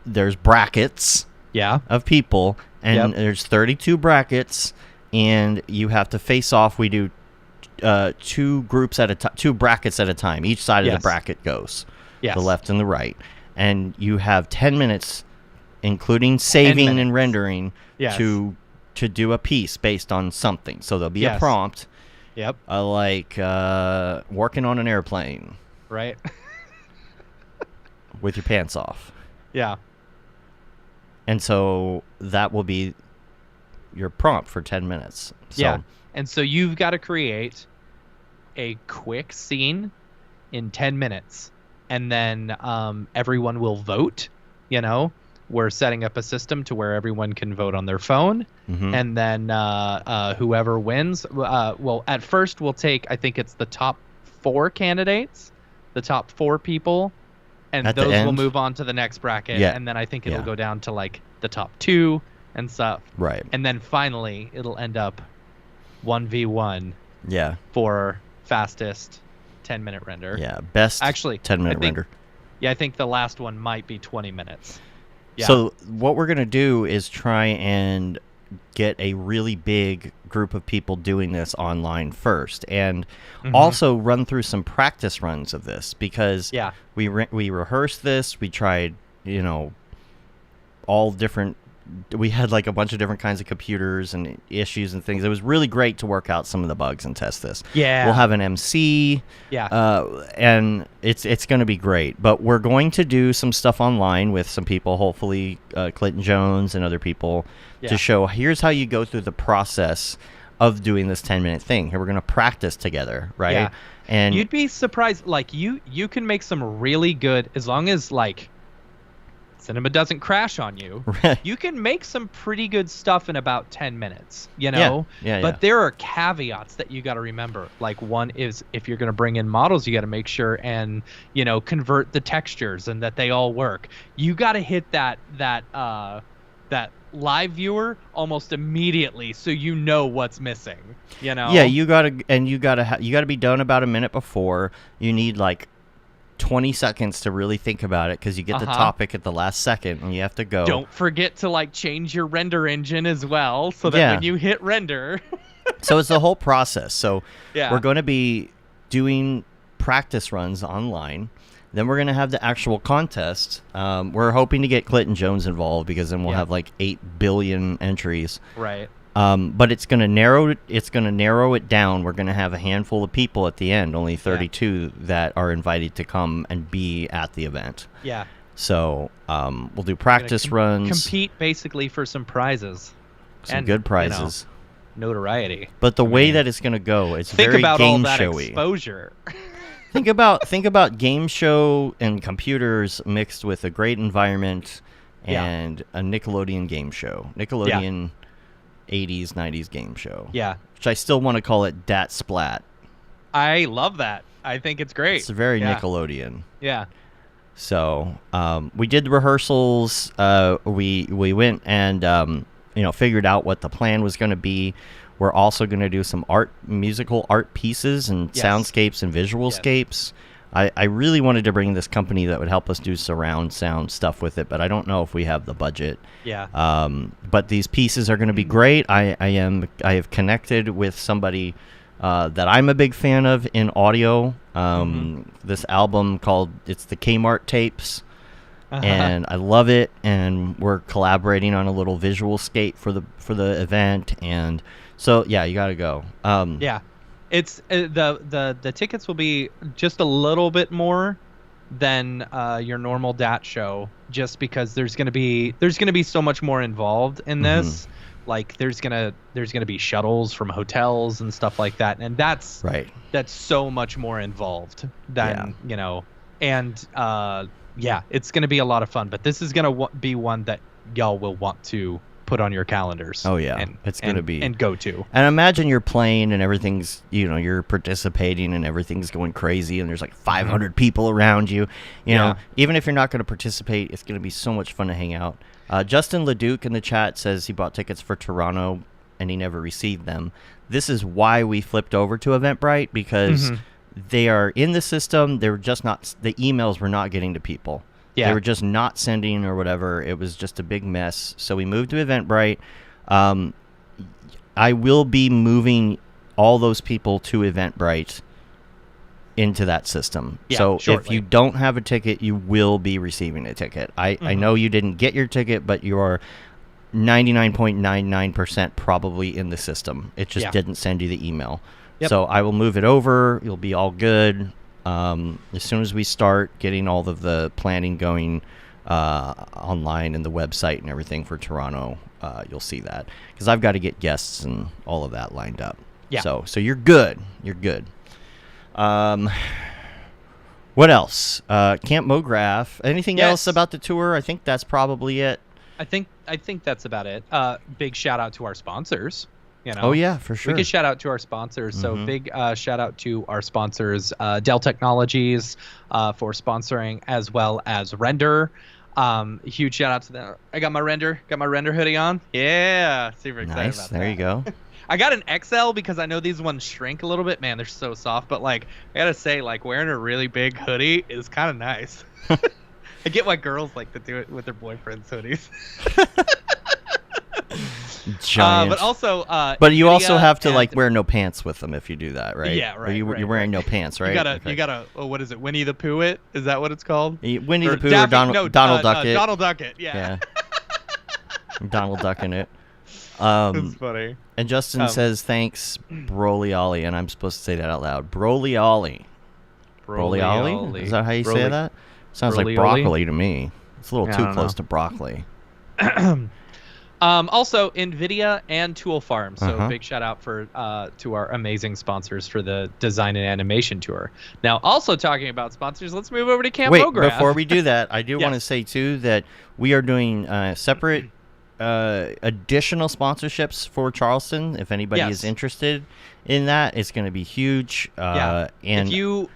there's brackets of people, and there's 32 brackets, and you have to face off. We do 2 groups at a time, 2 brackets at a time. Each side of the bracket goes, the left and the right, and you have 10 minutes, including saving and rendering, to do a piece based on something. So there'll be a prompt. Yep. Like working on an airplane. Right. With your pants off. Yeah. And so that will be your prompt for 10 minutes. So, yeah. And so you've got to create a quick scene in 10 minutes. And then everyone will vote, We're setting up a system to where everyone can vote on their phone. And then whoever wins, at first we'll take, I think it's the top 4 candidates, the top 4 people, and those will move on to the next bracket. Yeah. And then I think it'll go down to like the top 2 and stuff. Right. And then finally it'll end up 1v1 for fastest 10-minute render. Yeah, best 10-minute render. Yeah, I think the last one might be 20 minutes. Yeah. So what we're going to do is try and get a really big group of people doing this online first, and also run through some practice runs of this, because we rehearsed this. We tried, all different. We had like a bunch of different kinds of computers and issues and things. It was really great to work out some of the bugs and test this. Yeah. We'll have an MC. Yeah. And it's going to be great. But we're going to do some stuff online with some people, hopefully Clinton Jones and other people, to show here's how you go through the process of doing this 10-minute thing. Here we're going to practice together, right? Yeah. And you'd be surprised. Like you can make some really good, as long as like cinema doesn't crash on you. You can make some pretty good stuff in about 10 minutes, But there are caveats that you got to remember. Like, one is, if you're going to bring in models, you got to make sure and, convert the textures and that they all work. You got to hit that live viewer almost immediately, so you know what's missing, Yeah, you got to be done about a minute before. You need like 20 seconds to really think about it, because you get the topic at the last second and you have to go. Don't forget to like change your render engine as well, so that when you hit render. So it's the whole process. So Yeah. we're going to be doing practice runs online. Then we're going to have the actual contest. We're hoping to get Clinton Jones involved, because then we'll have like 8 billion entries. Right. But it's going to narrow it down. We're going to have a handful of people at the end, only 32 that are invited to come and be at the event. Yeah. So we'll do practice runs. Compete basically for some prizes. Some good prizes. Notoriety. But the way that it's going to go, it's think very about game all that showy. Exposure. think about game show and computers mixed with a great environment and a Nickelodeon game show. Nickelodeon 80s, 90s game show. Yeah. Which I still want to call it Dat Splat. I love that. I think it's great. It's very Nickelodeon. Yeah. So we did the rehearsals. We went and figured out what the plan was going to be. We're also going to do some musical art pieces and soundscapes and visualscapes. I really wanted to bring this company that would help us do surround sound stuff with it, but I don't know if we have the budget. Yeah. But these pieces are going to be great. I have connected with somebody that I'm a big fan of in audio. This album it's the Kmart tapes. And I love it, and we're collaborating on a little visual skate for the event, and so you got to go. It's the tickets will be just a little bit more than your normal DAT show, just because there's gonna be so much more involved in this. Like there's gonna be shuttles from hotels and stuff like that, and that's so much more involved than and it's going to be a lot of fun, but this is going to be one that y'all will want to put on your calendars. Oh yeah, it's going to be and go to. And imagine you're playing and everything's you're participating and everything's going crazy and there's like 500 people around you. You know, even if you're not going to participate, it's going to be so much fun to hang out. Justin Leduc in the chat says he bought tickets for Toronto and he never received them. This is why we flipped over to Eventbrite, because they are in the system. They were just not, the emails were not getting to people. They were just not sending or whatever. It was just a big mess. So we moved to Eventbrite. I will be moving all those people to Eventbrite into that system. So if you don't have a ticket, you will be receiving a ticket. I know you didn't get your ticket, but you are 99.99% probably in the system. It just didn't send you the email. So I will move it over. You'll be all good. As soon as we start getting all of the planning going online and the website and everything for Toronto, you'll see that. Because I've got to get guests and all of that lined up. So you're good. You're good. What else? Camp Mograph. Anything else about the tour? I think that's probably it. I think that's about it. Big shout out to our sponsors. Oh yeah, for sure. We can shout out to our sponsors. So big shout out to our sponsors, Dell Technologies, for sponsoring, as well as Render. Huge shout out to them. I got my Render hoodie on. Yeah, super excited about that. There you go. I got an XL because I know these ones shrink a little bit. Man, they're so soft. But like, I gotta say, like wearing a really big hoodie is kind of nice. I get why girls like to do it with their boyfriends' hoodies. Giant. But also, but you also have to like wear no pants with them if you do that, right? Yeah, right. You're wearing no pants, right? You gotta. Oh, what is it? Winnie the Pooh? Is that what it's called? Winnie the Pooh or Donald Duck it? Donald Duck it. Yeah. Donald Duck in it. That's funny. And Justin says thanks, Broly Ollie, and I'm supposed to say that out loud. Broly Ollie. Broly Ollie? Is that how you say that? Sounds like broccoli to me. It's a little too close to broccoli. Also, NVIDIA and Tool Farm. So big shout out to our amazing sponsors for the design and animation tour. Now, also talking about sponsors, let's move over to Camp Mograph. Before we do that, I do want to say too that we are doing separate additional sponsorships for Charleston. If anybody is interested in that, it's going to be huge. And if you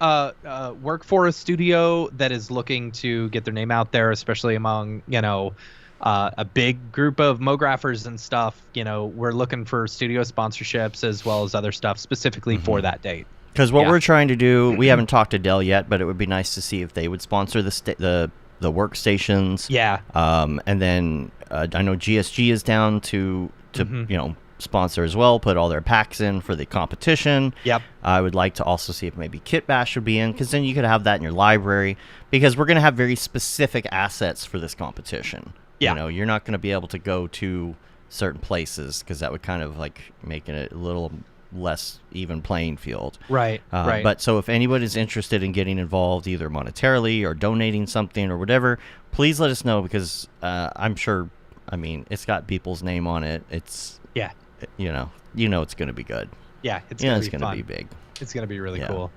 work for a studio that is looking to get their name out there, especially among a big group of Mographers and stuff, we're looking for studio sponsorships as well as other stuff specifically for that date. Because what we're trying to do, we haven't talked to Dell yet, but it would be nice to see if they would sponsor the workstations. Yeah. And then I know GSG is down to sponsor as well, put all their packs in for the competition. Yep. I would like to also see if maybe Kit Bash would be in, because then you could have that in your library, because we're going to have very specific assets for this competition. Yeah. You're not going to be able to go to certain places, because that would kind of like make it a little less even playing field. Right. Right. But so if anybody's interested in getting involved either monetarily or donating something or whatever, please let us know, because I'm sure, it's got people's name on it. It's, it's going to be good. Yeah. It's going to be big. It's going to be really cool.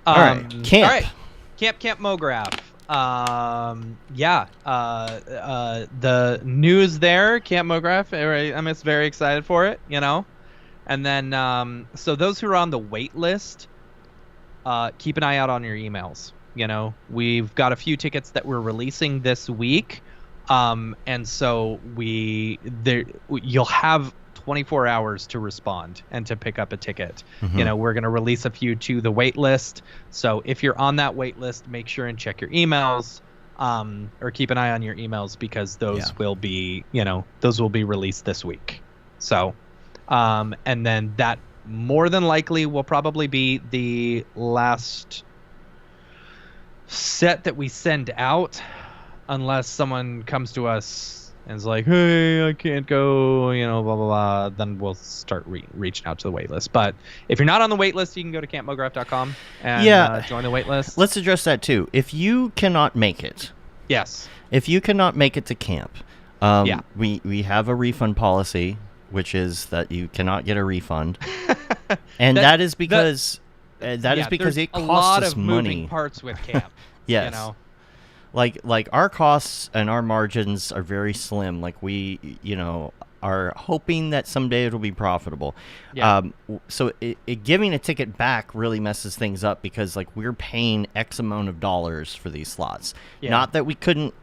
All right. Camp. All right. Camp Mograph. The news there, Camp Mograph, I'm just very excited for it, And then, so those who are on the wait list, keep an eye out on your emails. We've got a few tickets that we're releasing this week. And so you'll have 24 hours to respond and to pick up a ticket. Mm-hmm. We're going to release a few to the wait list. So if you're on that wait list, make sure and check your emails, or keep an eye on your emails, because those will be, those will be released this week. So, and then that more than likely will probably be the last set that we send out, unless someone comes to us and is like, hey, I can't go, blah, blah, blah. Then we'll start reaching out to the wait list. But if you're not on the wait list, you can go to campmograph.com and join the wait list. Let's address that too. If you cannot make it. Yes. If you cannot make it to camp, we have a refund policy, which is that you cannot get a refund. And that is because it costs us a lot of money. Moving parts with camp. Yes. Like our costs and our margins are very slim. Like we, are hoping that someday it'll be profitable. Yeah. So giving a ticket back really messes things up, because like we're paying X amount of dollars for these slots. Yeah. Not that we couldn't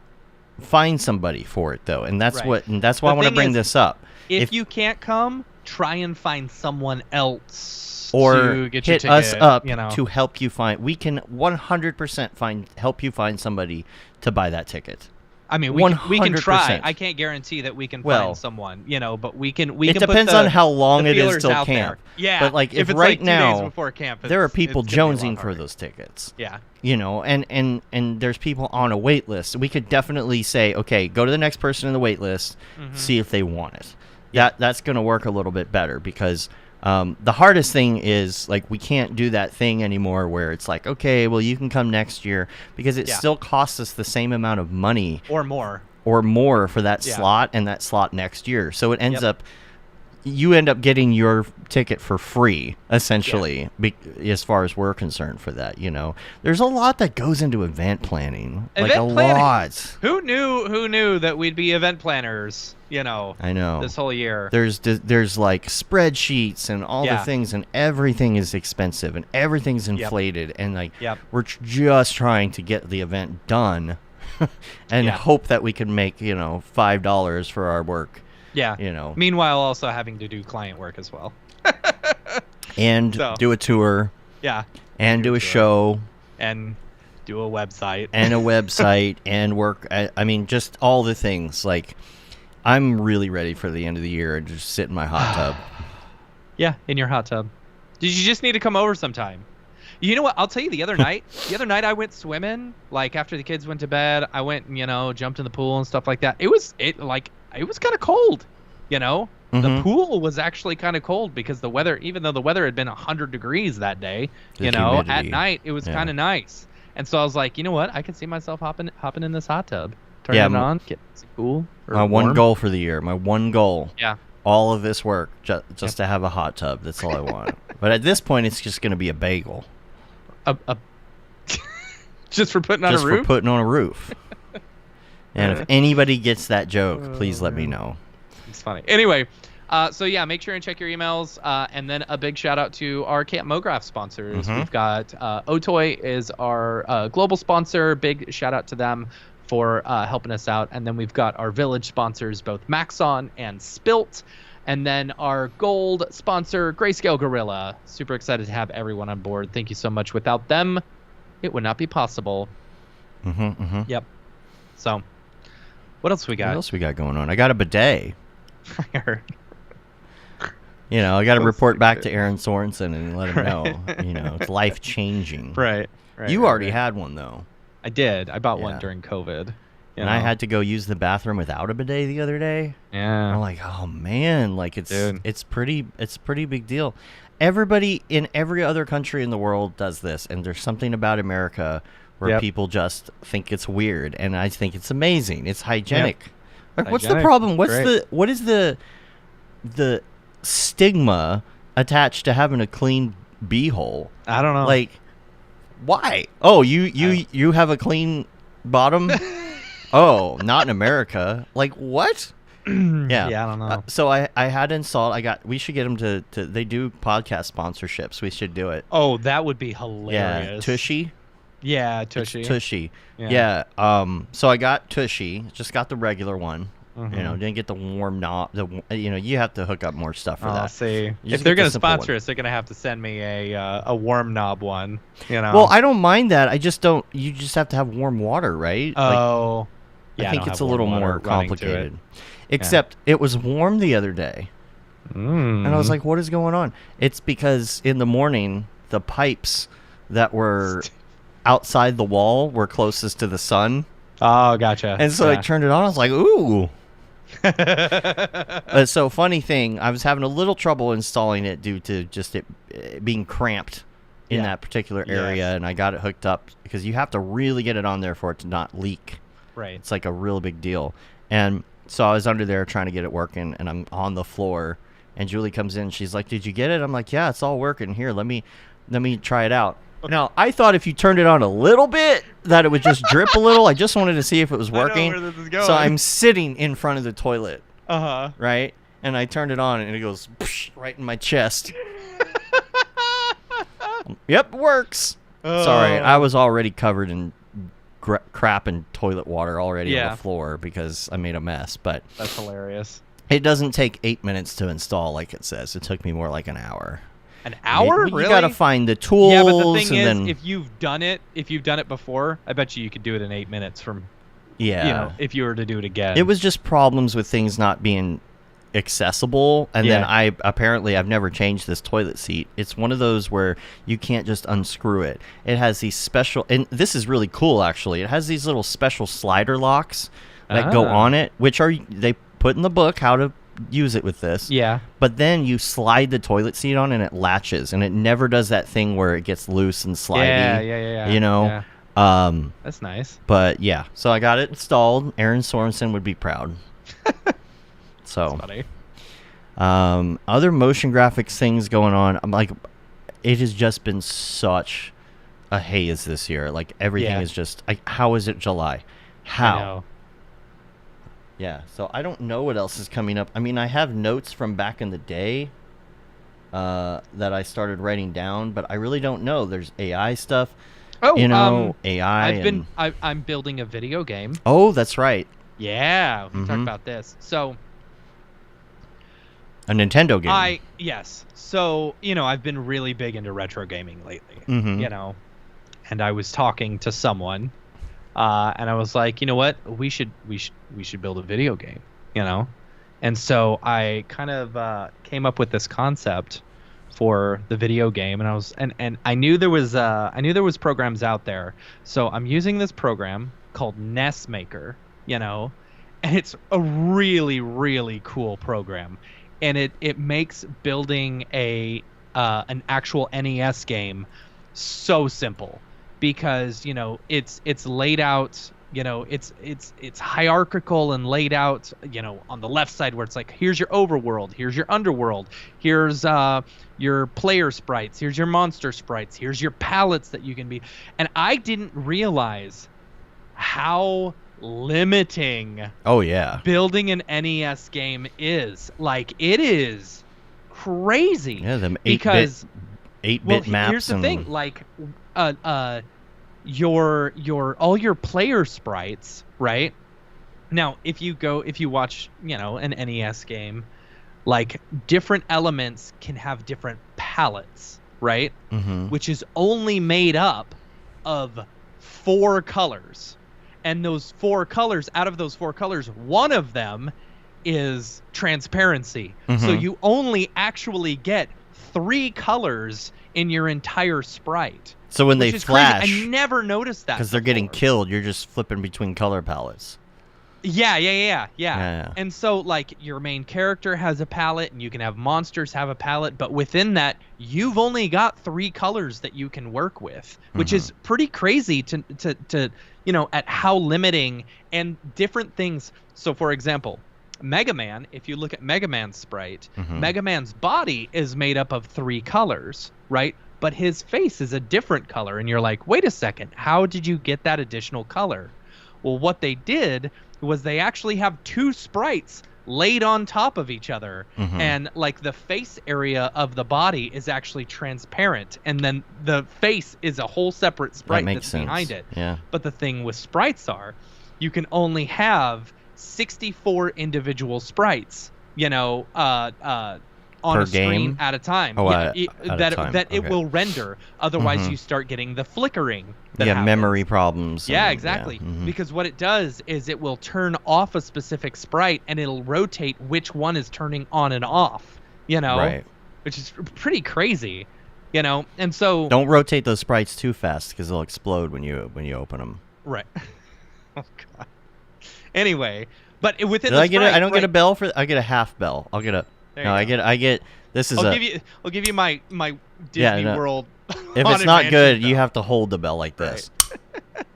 find somebody for it though, and that's why I want to bring this up. If you can't come, try and find someone else. Or to get your hit ticket, us up to help you find. We can 100% help you find somebody to buy that ticket. I mean, we can try. I can't guarantee that we can find someone, but we can. It depends on how long it is till camp. There. Yeah, but like if it's right like 2 now days before camp, there are people jonesing for those tickets. Yeah, and there's people on a wait list. We could definitely say, okay, go to the next person in the wait list, see if they want it. Yeah. That's going to work a little bit better, because the hardest thing is, like, we can't do that thing anymore where it's like, okay, well, you can come next year, because it still costs us the same amount of money or more for that slot and that slot next year. So it ends up, you end up getting your ticket for free, essentially, as far as we're concerned for that. There's a lot that goes into event planning. Lot. Who knew that we'd be event planners? I know. This whole year. There's like spreadsheets and all the things, and everything is expensive and everything's inflated, and like we're just trying to get the event done, and hope that we can make $5 for our work. Yeah. Meanwhile, also having to do client work as well. And do a tour. Yeah. And do a show. And do a website. And work. I mean, just all the things. Like, I'm really ready for the end of the year and just sit in my hot tub. Yeah, in your hot tub. Did you just need to come over sometime? You know what? I'll tell you, the other night I went swimming. Like, after the kids went to bed, I went and, jumped in the pool and stuff like that. It was kind of cold, The pool was actually kind of cold, because the weather, even though the weather had been 100 degrees that day, humidity. At night it was kind of nice. And so I was like, you know what? I could see myself hopping in this hot tub, turning it on, getting some cool. My one goal for the year, Yeah. All of this work just to have a hot tub. That's all I want. But at this point, it's just going to be a bagel. Just for putting on a roof? Just for putting on a roof. And if anybody gets that joke, please let me know. It's funny. Anyway, make sure and check your emails. And then a big shout out to our Camp Mograph sponsors. We've got Otoy is our global sponsor. Big shout out to them for helping us out. And then we've got our village sponsors, both Maxon and Spilt. And then our gold sponsor, Grayscale Gorilla. Super excited to have everyone on board. Thank you so much. Without them, it would not be possible. Yep. So, what else we got? What else we got going on? I got a bidet. I heard. You know, I got to report back to Aaron Sorensen and let him know. You know, it's life changing. Right. You already had one though. I did. I bought one during COVID. And I had to go use the bathroom without a bidet the other day. Yeah. I'm like, oh man, like it's a pretty big deal. Everybody in every other country in the world does this, and there's something about America where people just think it's weird, and I think it's amazing. It's hygienic. Like, what's the problem? What is the stigma attached to having a clean beehole? I don't know. Like, why? Oh, you have a clean bottom? Oh, not in America. Like, what? Yeah, I don't know. So I had installed. We should get them to. They do podcast sponsorships. We should do it. Oh, that would be hilarious. Yeah, Tushy. Yeah, Tushy. It's Tushy. Yeah. So I got Tushy. Just got the regular one. You know, didn't get the warm knob. You have to hook up more stuff for that. See, if they're gonna sponsor us, they're gonna have to send me a warm knob one. You know. Well, I don't mind that. I just don't. You just have to have warm water, right? Oh. I think it's a little more complicated. Except it was warm the other day. And I was like, what is going on? It's because in the morning, the pipes that were outside the wall were closest to the sun. Oh, gotcha. And so I turned it on. I was like, ooh. So funny thing, I was having a little trouble installing it due to just it being cramped in that particular area. And I got it hooked up because you have to really get it on there for it to not leak. Right. It's like a real big deal. And so I was under there trying to get it working, and I'm on the floor, and Julie comes in. She's like, did you get it? I'm like, yeah, it's all working. Here, let me try it out. Now, I thought if you turned it on a little bit, that it would just drip a little. I just wanted to see if it was working. I know where this is going. So I'm sitting in front of the toilet. Uh-huh. Right? And I turned it on, and it goes right in my chest. Yep, it works. Sorry, I was already covered in crap and toilet water already on the floor because I made a mess. But that's hilarious. It doesn't take 8 minutes to install like it says. It took me more like an hour. An hour? You really? Got to find the tools. Yeah, but the thing is, if you've done it before, I bet you could do it in 8 minutes from. Yeah. You know, if you were to do it again. It was just problems with things not being accessible, and then I've never changed this toilet seat. It's one of those where you can't just unscrew it. It has these special, and this is really cool actually. It has these little special slider locks that go on it, which they put in the book how to use it with this. Yeah. But then you slide the toilet seat on and it latches, and it never does that thing where it gets loose and slidey. Yeah. You know. Yeah. That's nice. But yeah, so I got it installed. Aaron Sorensen would be proud. So, other motion graphics things going on. I'm like, it has just been such a haze this year. Like everything is just. How is it July? How? I know. Yeah. So I don't know what else is coming up. I mean, I have notes from back in the day that I started writing down, but I really don't know. There's AI stuff. Oh, AI. I'm building a video game. Oh, that's right. Yeah, we talk about this. So. A Nintendo game. Yes. So, I've been really big into retro gaming lately. And I was talking to someone, and I was like, you know what? We should build a video game, And so I kind of came up with this concept for the video game, and I was and I knew there was programs out there. So I'm using this program called NES Maker, and it's a really, really cool program. And it makes building an actual NES game so simple because it's laid out, it's hierarchical and laid out, on the left side where it's like, here's your overworld, here's your underworld, here's your player sprites, here's your monster sprites, here's your palettes that you can be. And I didn't realize how limiting building an NES game is. Like, it is crazy. Yeah, them 8-bit maps. Here's the thing, like your all your player sprites, right? Now, if you watch, an NES game, like different elements can have different palettes, right? Mm-hmm. Which is only made up of 4 colors. And those 4 colors, out of those 4 colors, one of them is transparency. Mm-hmm. So you only actually get 3 colors in your entire sprite. So when they which is flash, crazy. I never noticed that because they're getting killed, you're just flipping between color palettes. Yeah. And so, like, your main character has a palette, and you can have monsters have a palette, but within that, you've only got 3 colors that you can work with, which is pretty crazy to at how limiting and different things. So, for example, Mega Man, if you look at Mega Man's sprite, Mega Man's body is made up of 3 colors, right? But his face is a different color, and you're like, wait a second, how did you get that additional color? Well, what they did was they actually have 2 sprites laid on top of each other, and like the face area of the body is actually transparent, and then the face is a whole separate sprite that's behind it. Yeah. But the thing with sprites are, you can only have 64 individual sprites, on per a screen game? at a time. Oh, yeah, at a time. It will render. Otherwise, you start getting the flickering. That happens. Memory problems. Yeah, exactly. Because what it does is it will turn off a specific sprite, and it'll rotate which one is turning on and off. Right. Which is pretty crazy. And so don't rotate those sprites too fast because they'll explode when you open them. Right. Oh God. Anyway, but within Did the I get sprite, I don't get a bell for. I get a half bell. I'll get a. There No, you I go. get. This is I'll give you my Disney World. If it's not good, you have to hold the bell like this. Right.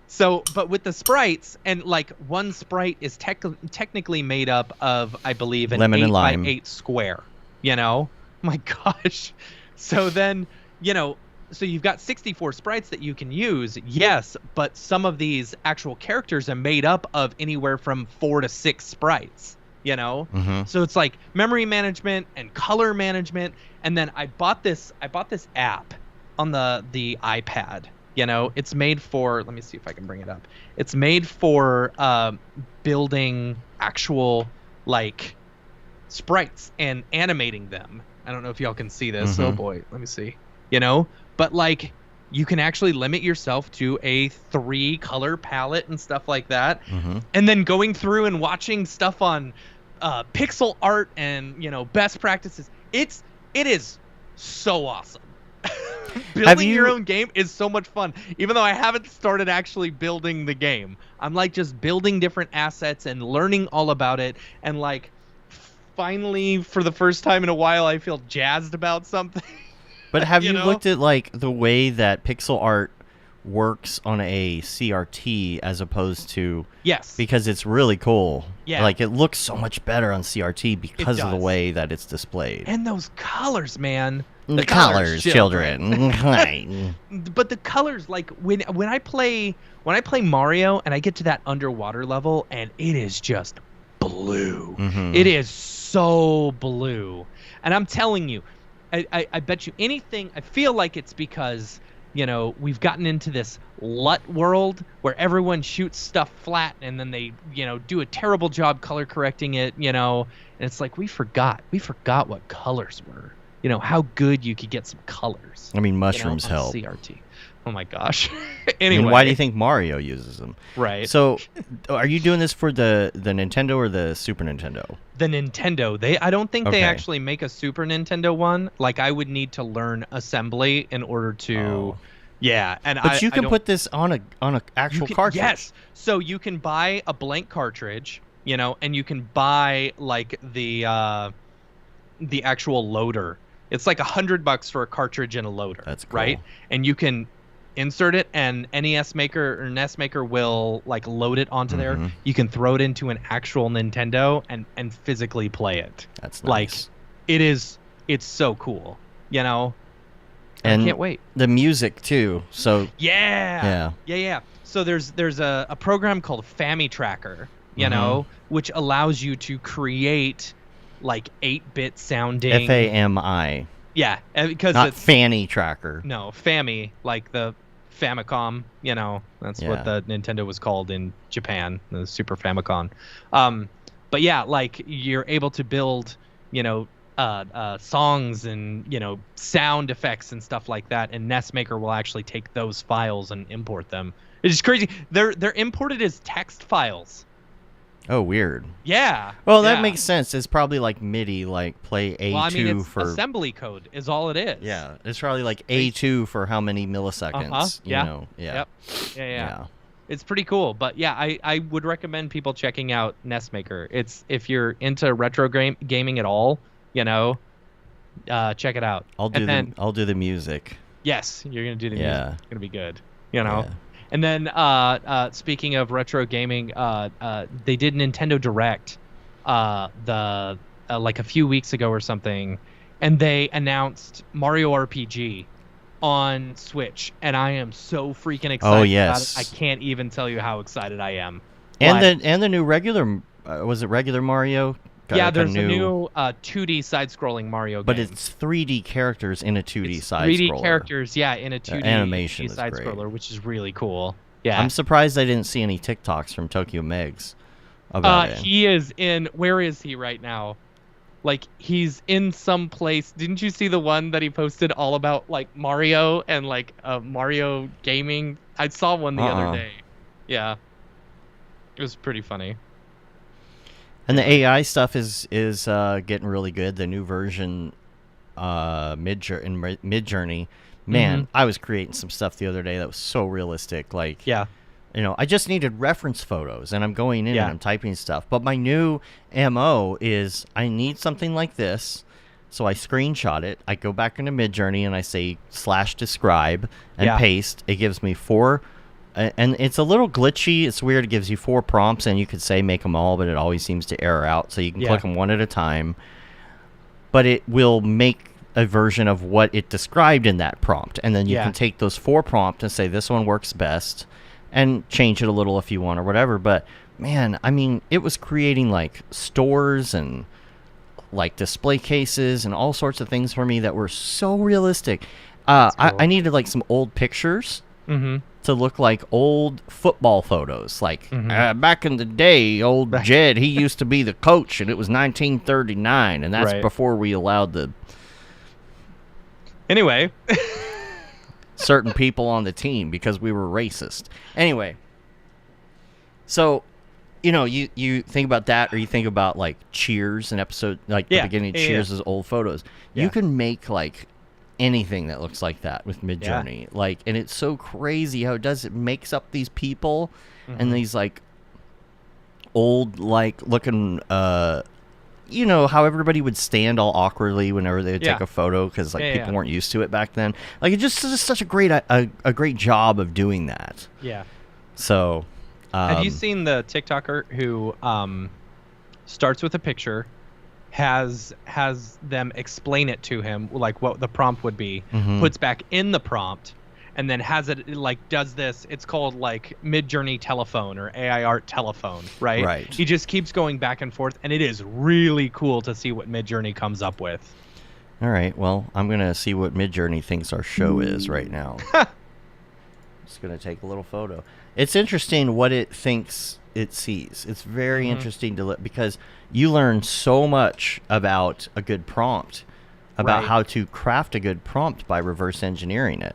So, but with the sprites, and like one sprite is technically made up of, I believe, an Lemon 8 and by lime. 8 square. My gosh. So then, so you've got 64 sprites that you can use, yes, but some of these actual characters are made up of anywhere from 4 to 6 sprites. So it's like memory management and color management. And then I bought this app on the iPad. It's made for, let me see if I can bring it up. It's made for building actual like sprites and animating them. I don't know if y'all can see this. Oh boy, let me see. But like you can actually limit yourself to a 3 color palette and stuff like that. And then going through and watching stuff on pixel art and best practices. It is so awesome. Building your own game is so much fun. Even though I haven't started actually building the game, I'm like just building different assets and learning all about it. And like finally, for the first time in a while, I feel jazzed about something. But have you looked at like the way that pixel art works on a CRT as opposed to yes, because it's really cool. Yeah, like it looks so much better on CRT because of the way that it's displayed. And those colors, man. The colors, children. But the colors, like when I play Mario and I get to that underwater level and it is just blue. It is so blue. And I'm telling you, I bet you anything. I feel like it's because we've gotten into this LUT world where everyone shoots stuff flat and then they do a terrible job color correcting it. And it's like we forgot what colors were. How good you could get some colors. I mean, mushrooms on help. CRT. Oh my gosh. Anyway, why do you think Mario uses them? Right. So, are you doing this for the Nintendo or the Super Nintendo? The Nintendo. I don't think they actually make a Super Nintendo one. Like I would need to learn assembly in order to. Oh. Yeah, but you can put this on a actual cartridge. Yes. So you can buy a blank cartridge, and you can buy like the actual loader. It's like $100 for a cartridge and a loader. That's cool. Right? And you can insert it, and NES maker or NES maker will like load it onto there. You can throw it into an actual Nintendo and physically play it. That's nice. Like it's so cool, And I can't wait. The music too. So yeah. So there's a program called Fami Tracker, which allows you to create like 8-bit sounding FAMI. Yeah, because not it's Fanny Tracker. No, Fami, like the Famicom. That's what the Nintendo was called in Japan, the Super Famicom. But yeah, like you're able to build, songs and sound effects and stuff like that, and Nestmaker will actually take those files and import them. It's just crazy. They're imported as text files. Oh, weird. Yeah. Well, that makes sense. It's probably like MIDI, like play A2 well, I mean, it's for assembly code is all it is. Yeah, it's probably like A2 for how many milliseconds. Yeah. You know? Yeah. Yep. Yeah. It's pretty cool. But yeah, I would recommend people checking out Nestmaker. It's if you're into retro gaming at all, check it out. I'll do the music. Yes, you're gonna do the music. It's gonna be good. Yeah. And then speaking of retro gaming, they did Nintendo Direct like a few weeks ago or something, and they announced Mario RPG on Switch, and I am so freaking excited. Oh, yes. about it. I can't even tell you how excited I am. And the new regular was it regular Mario? There's a new 2D side-scrolling Mario game. But it's 3D characters in a 2D side-scroller. 3D characters, in a 2D animation side-scroller, which is really cool. Yeah. I'm surprised I didn't see any TikToks from Tokyo Megs about it. He is in... Where is he right now? Like, he's in some place. Didn't you see the one that he posted all about, like, Mario and, like, Mario gaming? I saw one the other day. Yeah. It was pretty funny. And the AI stuff is getting really good. The new version, Midjourney, man, I was creating some stuff the other day that was so realistic. Like, I just needed reference photos, and I'm going in and I'm typing stuff. But my new MO is I need something like this, so I screenshot it. I go back into Midjourney and I say /describe and paste. It gives me 4. And it's a little glitchy. It's weird. It gives you 4 prompts, and you could say make them all, but it always seems to error out. So you can click them one at a time. But it will make a version of what it described in that prompt. And then you can take those 4 prompts and say this one works best and change it a little if you want or whatever. But, man, I mean, it was creating, like, stores and, like, display cases and all sorts of things for me that were so realistic. Cool. I needed, like, some old pictures. To look like old football photos. Like, back in the day, old Jed, he used to be the coach, and it was 1939, and that's before we allowed the... Anyway. certain people on the team because we were racist. Anyway. So, you think about that, or you think about, like, Cheers, an episode, like, the beginning of Cheers' old photos. You can make, like... anything that looks like that with Midjourney, like, and it's so crazy how it makes up these people and these like old like looking how everybody would stand all awkwardly whenever they would take a photo because like people weren't used to it back then. Like, it just is such a great job of doing that. So have you seen the TikToker who starts with a picture, has them explain it to him, like what the prompt would be, puts back in the prompt, and then has it, like, does this, it's called, like, Midjourney telephone or AI art telephone, right? Right. He just keeps going back and forth, and it is really cool to see what Midjourney comes up with. All right, well, I'm going to see what Midjourney thinks our show is right now. Just going to take a little photo. It's interesting what it thinks it sees. It's very interesting to look, because you learn so much about a good prompt, about how to craft a good prompt by reverse engineering it.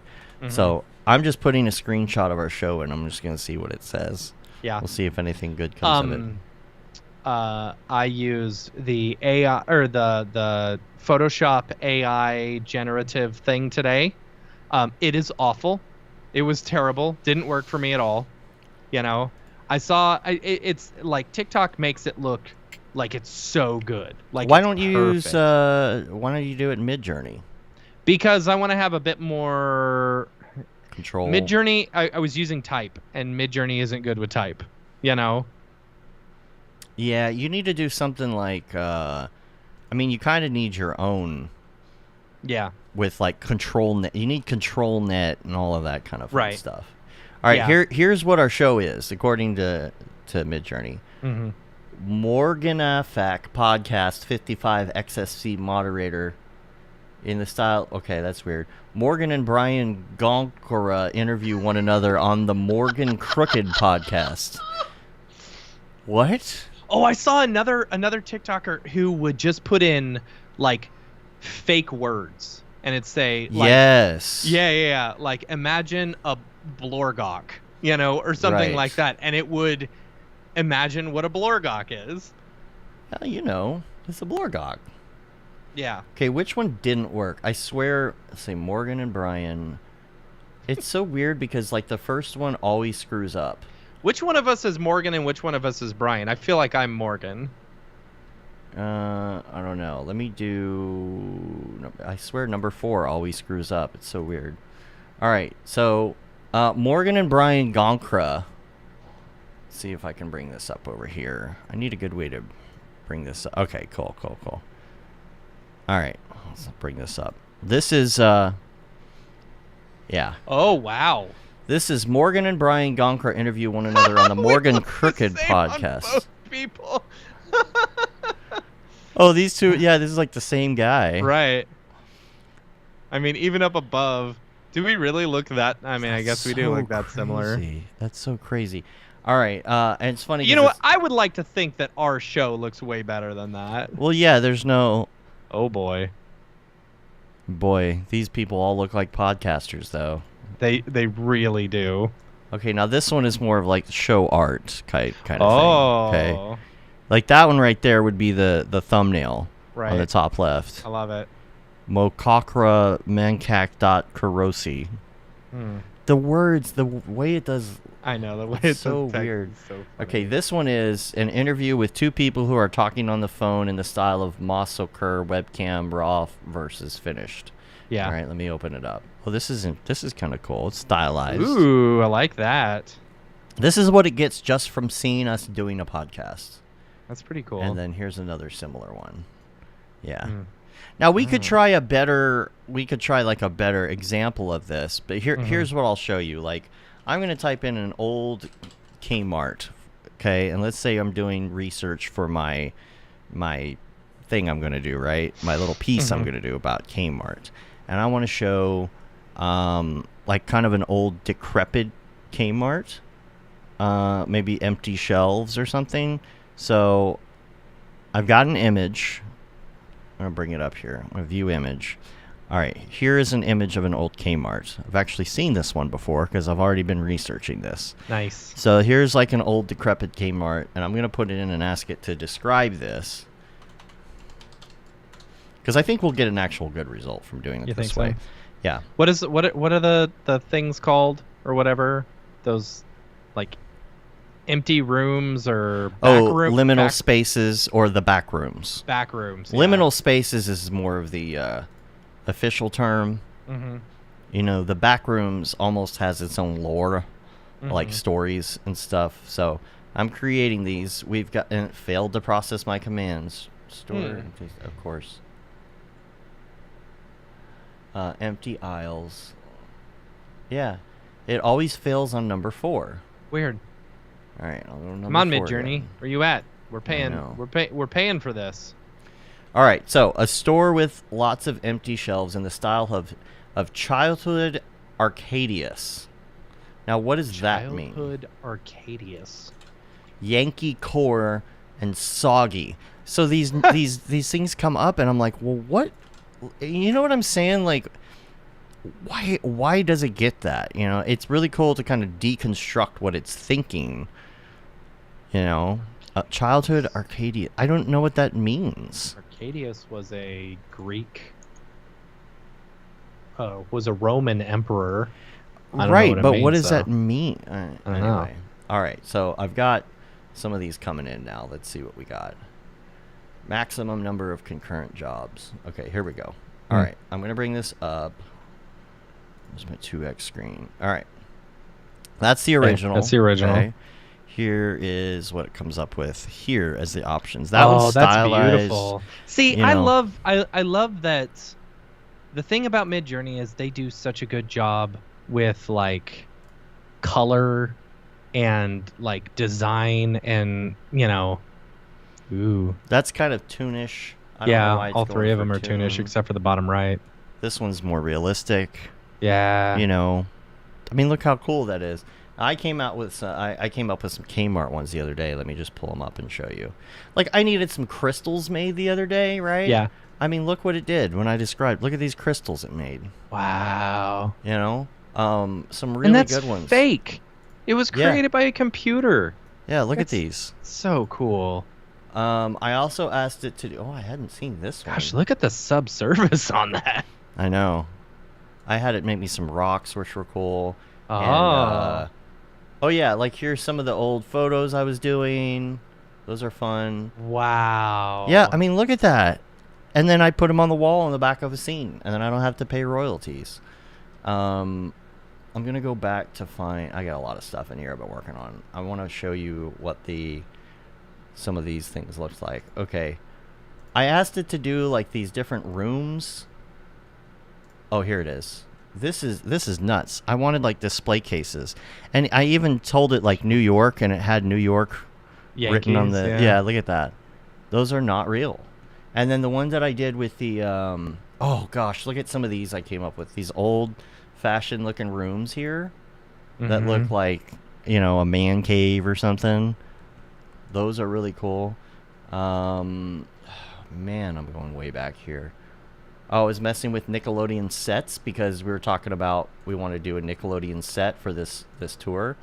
So I'm just putting a screenshot of our show, and I'm just going to see what it says. We'll see if anything good comes of it. I use the AI or the Photoshop AI generative thing today. It is awful. It was terrible. Didn't work for me at all. I saw it's like TikTok makes it look like it's so good. Like, why don't you do it in Midjourney? Because I want to have a bit more control. Midjourney, I was using type, and Midjourney isn't good with type. Yeah, you need to do something like you kind of need your own. Yeah. With like control net, you need control net and all of that kind of fun stuff. All right, here's what our show is, according to Midjourney. Morgan Afak, podcast 55 XSC moderator in the style... Okay, that's weird. Morgan and Brian Gonkora interview one another on the Morgan Crooked podcast. What? Oh, I saw another TikToker who would just put in like fake words, and it'd say like, Yes. yeah, like imagine a blorgok, or something like that, and it would imagine what a blorgok is. It's a Blorgok. Yeah. Okay, which one didn't work? I swear, let's say Morgan and Brian. It's so weird because like the first one always screws up. Which one of us is Morgan and which one of us is Brian? I feel like I'm Morgan. I don't know. Let me do. I swear number 4 always screws up. It's so weird. All right, so Morgan and Brian Gonkra. Let's see if I can bring this up over here. I need a good way to bring this up. Okay, cool. All right, let's bring this up. This is, yeah. Oh, wow. This is Morgan and Brian Gonkra interview one another on the Morgan Crooked podcast. On both people. Oh, these two, yeah, this is like the same guy. Right. I mean, even up above. Do we really look that? I mean, I guess we do look that similar. That's so crazy. All right, and it's funny. You know what? I would like to think that our show looks way better than that. Well, yeah, there's no. Oh boy. Boy, these people all look like podcasters, though. They really do. Okay, now this one is more of like show art kind of thing. Okay, like that one right there would be the thumbnail on the top left. I love it. Mokakra Mancac.Karosi. The words, the way it does. I know, the way it's so weird. So okay, this one is an interview with two people who are talking on the phone in the style of Massacre webcam raw versus finished. Yeah. All right, let me open it up. Well, this is kind of cool. It's stylized. Ooh, I like that. This is what it gets just from seeing us doing a podcast. That's pretty cool. And then here's another similar one. Yeah. Now we could try a better example of this, but here's what I'll show you. Like, I'm going to type in an old Kmart, okay? And let's say I'm doing research for my thing I'm going to do, right? My little piece I'm going to do about Kmart. And I want to show like kind of an old decrepit Kmart, maybe empty shelves or something. So I've got an image. I'm going to bring it up here. I'm going to view image. All right, here is an image of an old Kmart. I've actually seen this one before because I've already been researching this. Nice. So here's like an old decrepit Kmart, and I'm going to put it in and ask it to describe this. Because I think we'll get an actual good result from doing it this way. So? Yeah. What are the things called or whatever? Those like empty rooms or liminal spaces or the back rooms. Back rooms. Liminal spaces is more of the official term. You know, the back rooms almost has its own lore, like stories and stuff. So I'm creating these. We've got and it failed to process my commands. Store, of course. Empty aisles. Yeah, it always fails on number 4. Weird. All right, I'll go number Come on, 4 Midjourney. again. Where you at? We're paying. We're paying for this. All right, so a store with lots of empty shelves in the style of childhood Arcadius. Now, what does that mean? Childhood Arcadius. Yankee core and soggy. So these things come up, and I'm like, well, what? You know what I'm saying? Like, why does it get that? You know, it's really cool to kind of deconstruct what it's thinking. You know, childhood Arcadia. I don't know what that means. Arcadius was a Greek. Was a Roman emperor. Right, but what does that mean? I don't know. All right, so I've got some of these coming in now. Let's see what we got. Maximum number of concurrent jobs. Okay, here we go. All right, I'm going to bring this up. There's my 2x screen. All right. That's the original. That's the original. Okay. Here is what it comes up with here as the options. That one's stylized. That's beautiful. See, I love that. The thing about Midjourney is they do such a good job with like color and like design and, you know, ooh. That's kind of toonish. Yeah, all 3 of them are toonish except for the bottom right. This one's more realistic. Yeah. You know, I mean, look how cool that is. I came out with I came up with some Kmart ones the other day. Let me just pull them up and show you. Like, I needed some crystals made the other day, right? Yeah. I mean, look what it did when I described. Look at these crystals it made. Wow. You know, some And really that's good ones. fake. It was Yeah. created by a computer. Yeah, look at That's these. So cool. I also asked it to do. Oh, I hadn't seen this one. Gosh, look at the subsurface on that. I know. I had it make me some rocks, which were cool. Oh. And, oh yeah, like here's some of the old photos I was doing. Those are fun. Wow. Yeah, I mean, look at that. And then I put them on the wall in the back of a scene, and then I don't have to pay royalties. I'm gonna go back to find. I got a lot of stuff in here I've been working on. I want to show you what some of these things looks like. Okay, I asked it to do like these different rooms. Oh, here it is. This is nuts. I wanted like display cases, and I even told it like New York, and it had New York written on the. Yankees, Yeah, look at that. Those are not real. And then the one that I did with the oh gosh, look at some of these I came up with. These old fashioned looking rooms here that look like, you know, a man cave or something. Those are really cool. Man, I'm going way back here. Oh, I was messing with Nickelodeon sets because we were talking about we want to do a Nickelodeon set for this tour.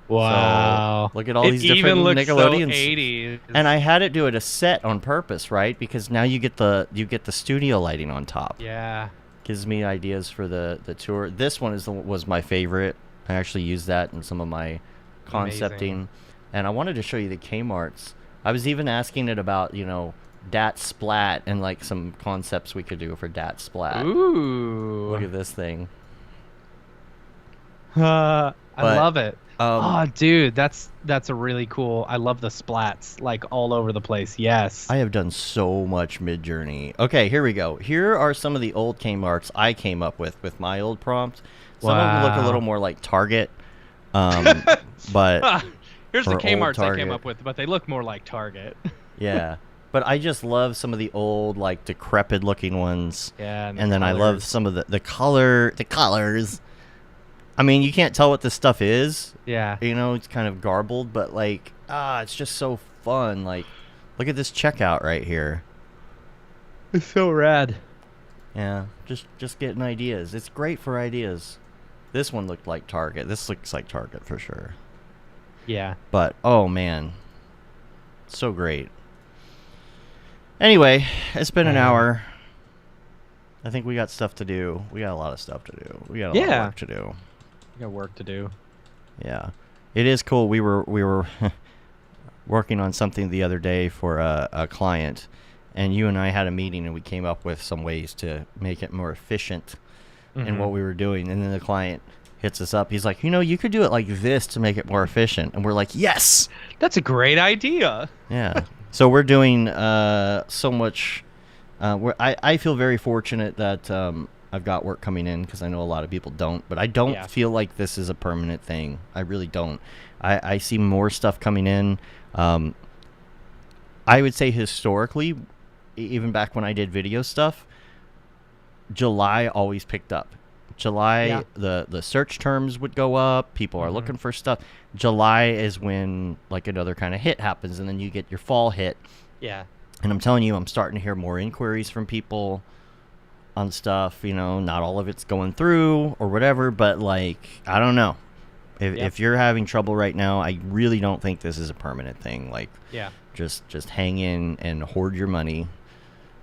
Wow. So, look at all these different even looks Nickelodeons. so 80s. And I had it do it a set on purpose, right? Because now you get the studio lighting on top. Yeah. Gives me ideas for the tour. This one was my favorite. I actually used that in some of my concepting. Amazing. And I wanted to show you the Kmart's. I was even asking it about, you know, Dat Splat and like some concepts we could do for Dat Splat. Ooh. Look at this thing. I But, love it. Um, Oh, dude, that's a really cool. I love the splats like all over the place. Yes. I have done so much Mid-Journey. Okay, here we go. Here are some of the old Kmart's I came up with my old prompt. Some of them look a Wow. little more like Target, but Here's the or old Kmart's I came Target. up with, but they look more like Target. yeah. But I just love some of the old, like decrepit looking ones. Yeah. And then I love some of the colors. I mean, you can't tell what this stuff is. Yeah. You know, it's kind of garbled, but like, it's just so fun. Like, look at this checkout right here. It's so rad. Yeah, just getting ideas. It's great for ideas. This one looked like Target. This looks like Target for sure. Yeah. But, oh man, so great. Anyway, it's been an hour. I think we got stuff to do. We got a lot of stuff to do. We got a lot of work to do. We got work to do. Yeah, it is cool. We were working on something the other day for a client, and you and I had a meeting, and we came up with some ways to make it more efficient in what we were doing. And then the client hits us up. He's like, you know, you could do it like this to make it more efficient. And we're like, yes. That's a great idea. Yeah. So we're doing so much. I feel very fortunate that I've got work coming in because I know a lot of people don't. But I don't feel like this is a permanent thing. I really don't. I see more stuff coming in. I would say historically, even back when I did video stuff, July always picked up. July, the search terms would go up. People are looking for stuff. July is when like another kind of hit happens, and then you get your fall hit. Yeah. And I'm telling you, I'm starting to hear more inquiries from people on stuff. You know, not all of it's going through or whatever, but like, I don't know. If you're having trouble right now, I really don't think this is a permanent thing. Like, just hang in and hoard your money,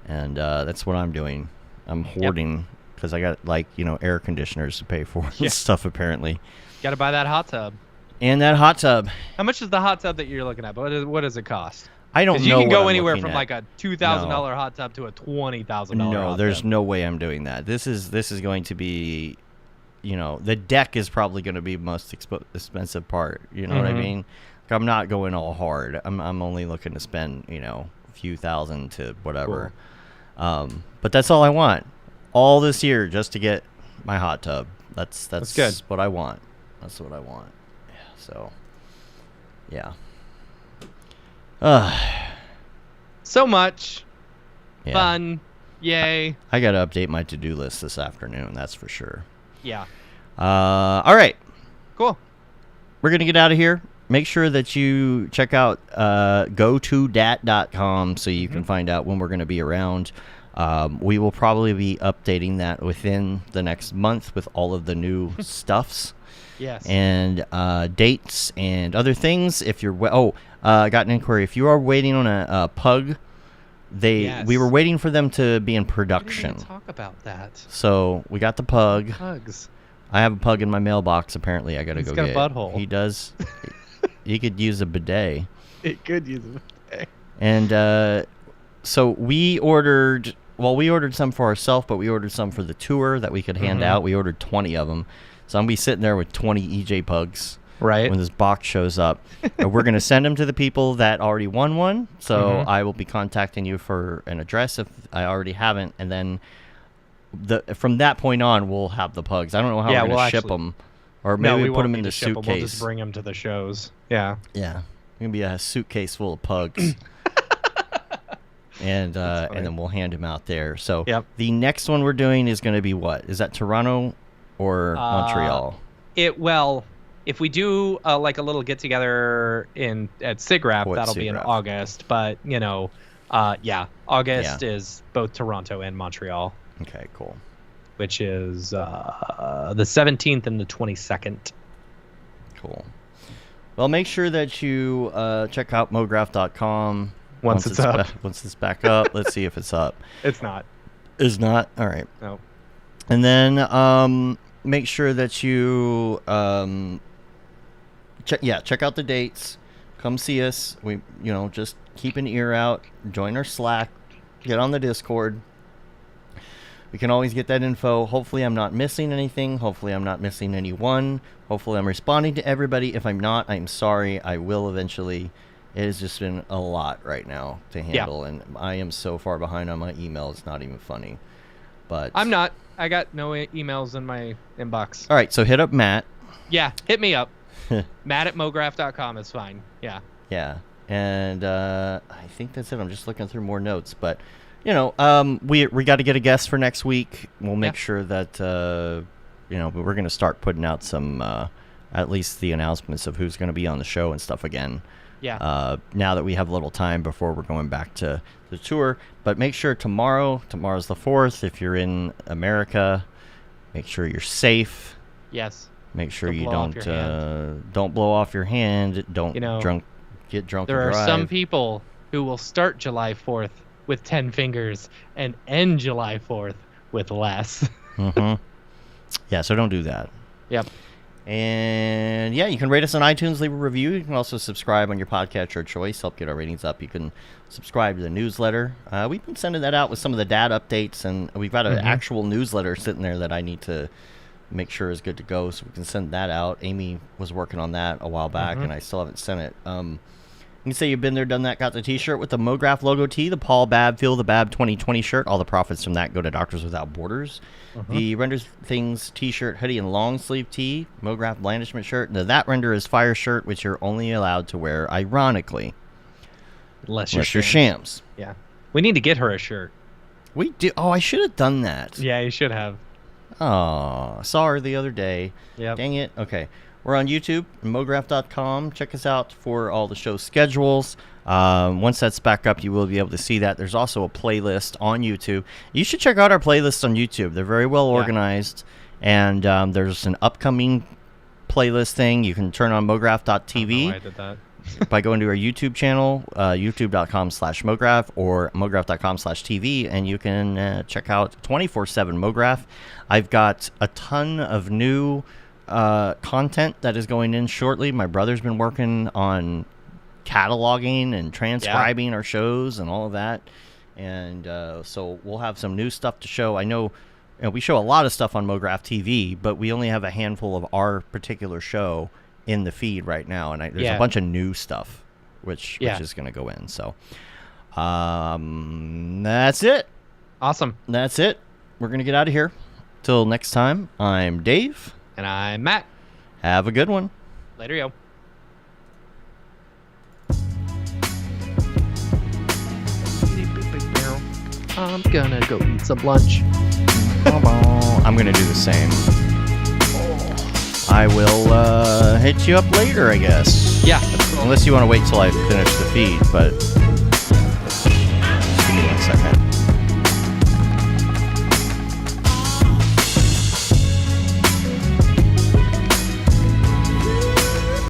and that's what I'm doing. I'm hoarding because I got like, you know, air conditioners to pay for and stuff apparently. Got to buy that hot tub. And that hot tub. How much is the hot tub that you're looking at? What does it cost? I don't know. You can what go I'm anywhere looking from at. like a $2,000 hot tub to a $20,000 No, hot there's tub. no way I'm doing that. This is going to be, you know, the deck is probably going to be the most expensive part. You know what I mean? Like, I'm not going all hard. I'm only looking to spend, you know, a few thousand to whatever. Cool. But that's all I want. All this year just to get my hot tub. That's good. what I want. That's what I want. Yeah, so, yeah. So much Yeah. fun. Yay. I got to update my to-do list this afternoon, that's for sure. Yeah. All right. Cool. We're going to get out of here. Make sure that you check out gotodat.com so you can find out when we're going to be around. We will probably be updating that within the next month with all of the new stuffs. Yes. And dates and other things. If you're I got an inquiry. If you are waiting on a pug, we were waiting for them to be in production. We didn't talk about that. So we got the pug. Pugs. I have a pug in my mailbox. Apparently, I gotta go get. He's got a butthole. He does. He could use a bidet. It could use a bidet. And so we ordered. Well, we ordered some for ourselves, but we ordered some for the tour that we could hand out. We ordered 20 of them. So I'm going to be sitting there with 20 EJ pugs when this box shows up. And we're going to send them to the people that already won one. So I will be contacting you for an address if I already haven't. And then from that point on, we'll have the pugs. I don't know how we're going to ship them. Or maybe we put them in the suitcase. We'll just bring them to the shows. Yeah. Yeah. It's going to be a suitcase full of pugs. And then we'll hand them out there. So the next one we're doing is going to be what? Is that Toronto or Montreal? If we do like a little get together at SIGGRAPH, that'll be in August. But August is both Toronto and Montreal. Okay, cool. Which is the 17th and the 22nd. Cool. Well, make sure that you check out mograph.com. Once it's up. Once it's back up. Let's see if it's up. It's not. It's not? All right. No. And then make sure that you check out the dates. Come see us. We just keep an ear out. Join our Slack. Get on the Discord. We can always get that info. Hopefully I'm not missing anything. Hopefully I'm not missing anyone. Hopefully I'm responding to everybody. If I'm not, I'm sorry. I will eventually. It has just been a lot right now to handle, and I am so far behind on my email. It's not even funny. But I'm not. I got no emails in my inbox. All right, so hit up Matt. Yeah, hit me up. Matt@mograph.com is fine. Yeah. Yeah, and I think that's it. I'm just looking through more notes, but we got to get a guest for next week. We'll make sure that we're going to start putting out some at least the announcements of who's going to be on the show and stuff again. Yeah. Now that we have a little time before we're going back to the tour. But make sure tomorrow's the 4th. If you're in America, make sure you're safe. Yes. Make sure you don't blow off your hand. Don't get drunk. There are some people who will start July 4th with 10 fingers and end July 4th with less. Yeah, so don't do that. Yep. And you can rate us on iTunes, leave a review. You can also subscribe on your podcatcher of choice, help get our ratings up. You can subscribe to the newsletter. We've been sending that out with some of the dad updates, and we've got an actual newsletter sitting there that I need to make sure is good to go, so we can send that out. Amy was working on that a while back, and I still haven't sent it. You can say you've been there, done that, got the t-shirt with the Mograph logo tee, the Paul Babb Feel the Babb 2020 shirt. All the profits from that go to Doctors Without Borders. The Render Things t-shirt, hoodie, and long sleeve tee, Mograph blandishment shirt. The That Render is Fire shirt, which you're only allowed to wear, ironically, unless you're shams. Yeah. We need to get her a shirt. We do. Oh, I should have done that. Yeah, you should have. Oh, saw her the other day. Yeah. Dang it. Okay. We're on YouTube, mograph.com. Check us out for all the show schedules. Once that's back up, you will be able to see that. There's also a playlist on YouTube. You should check out our playlists on YouTube. They're very well organized. And there's an upcoming playlist thing. You can turn on mograph.tv I did that. by going to our YouTube channel, youtube.com/mograph or mograph.com/TV, and you can check out 24/7 Mograph. I've got a ton of new content that is going in shortly. My brother's been working on cataloging and transcribing our shows and all of that, and so we'll have some new stuff to show. I know we show a lot of stuff on Mograph TV, but we only have a handful of our particular show in the feed right now, and there's a bunch of new stuff which is going to go in. So that's it. Awesome. That's it. We're going to get out of here. Till next time, I'm Dave. And I'm Matt. Have a good one. Later, yo. I'm gonna go eat some lunch. I'm gonna do the same. I will hit you up later, I guess. Yeah, that's cool. Unless you want to wait till I finish the feed, but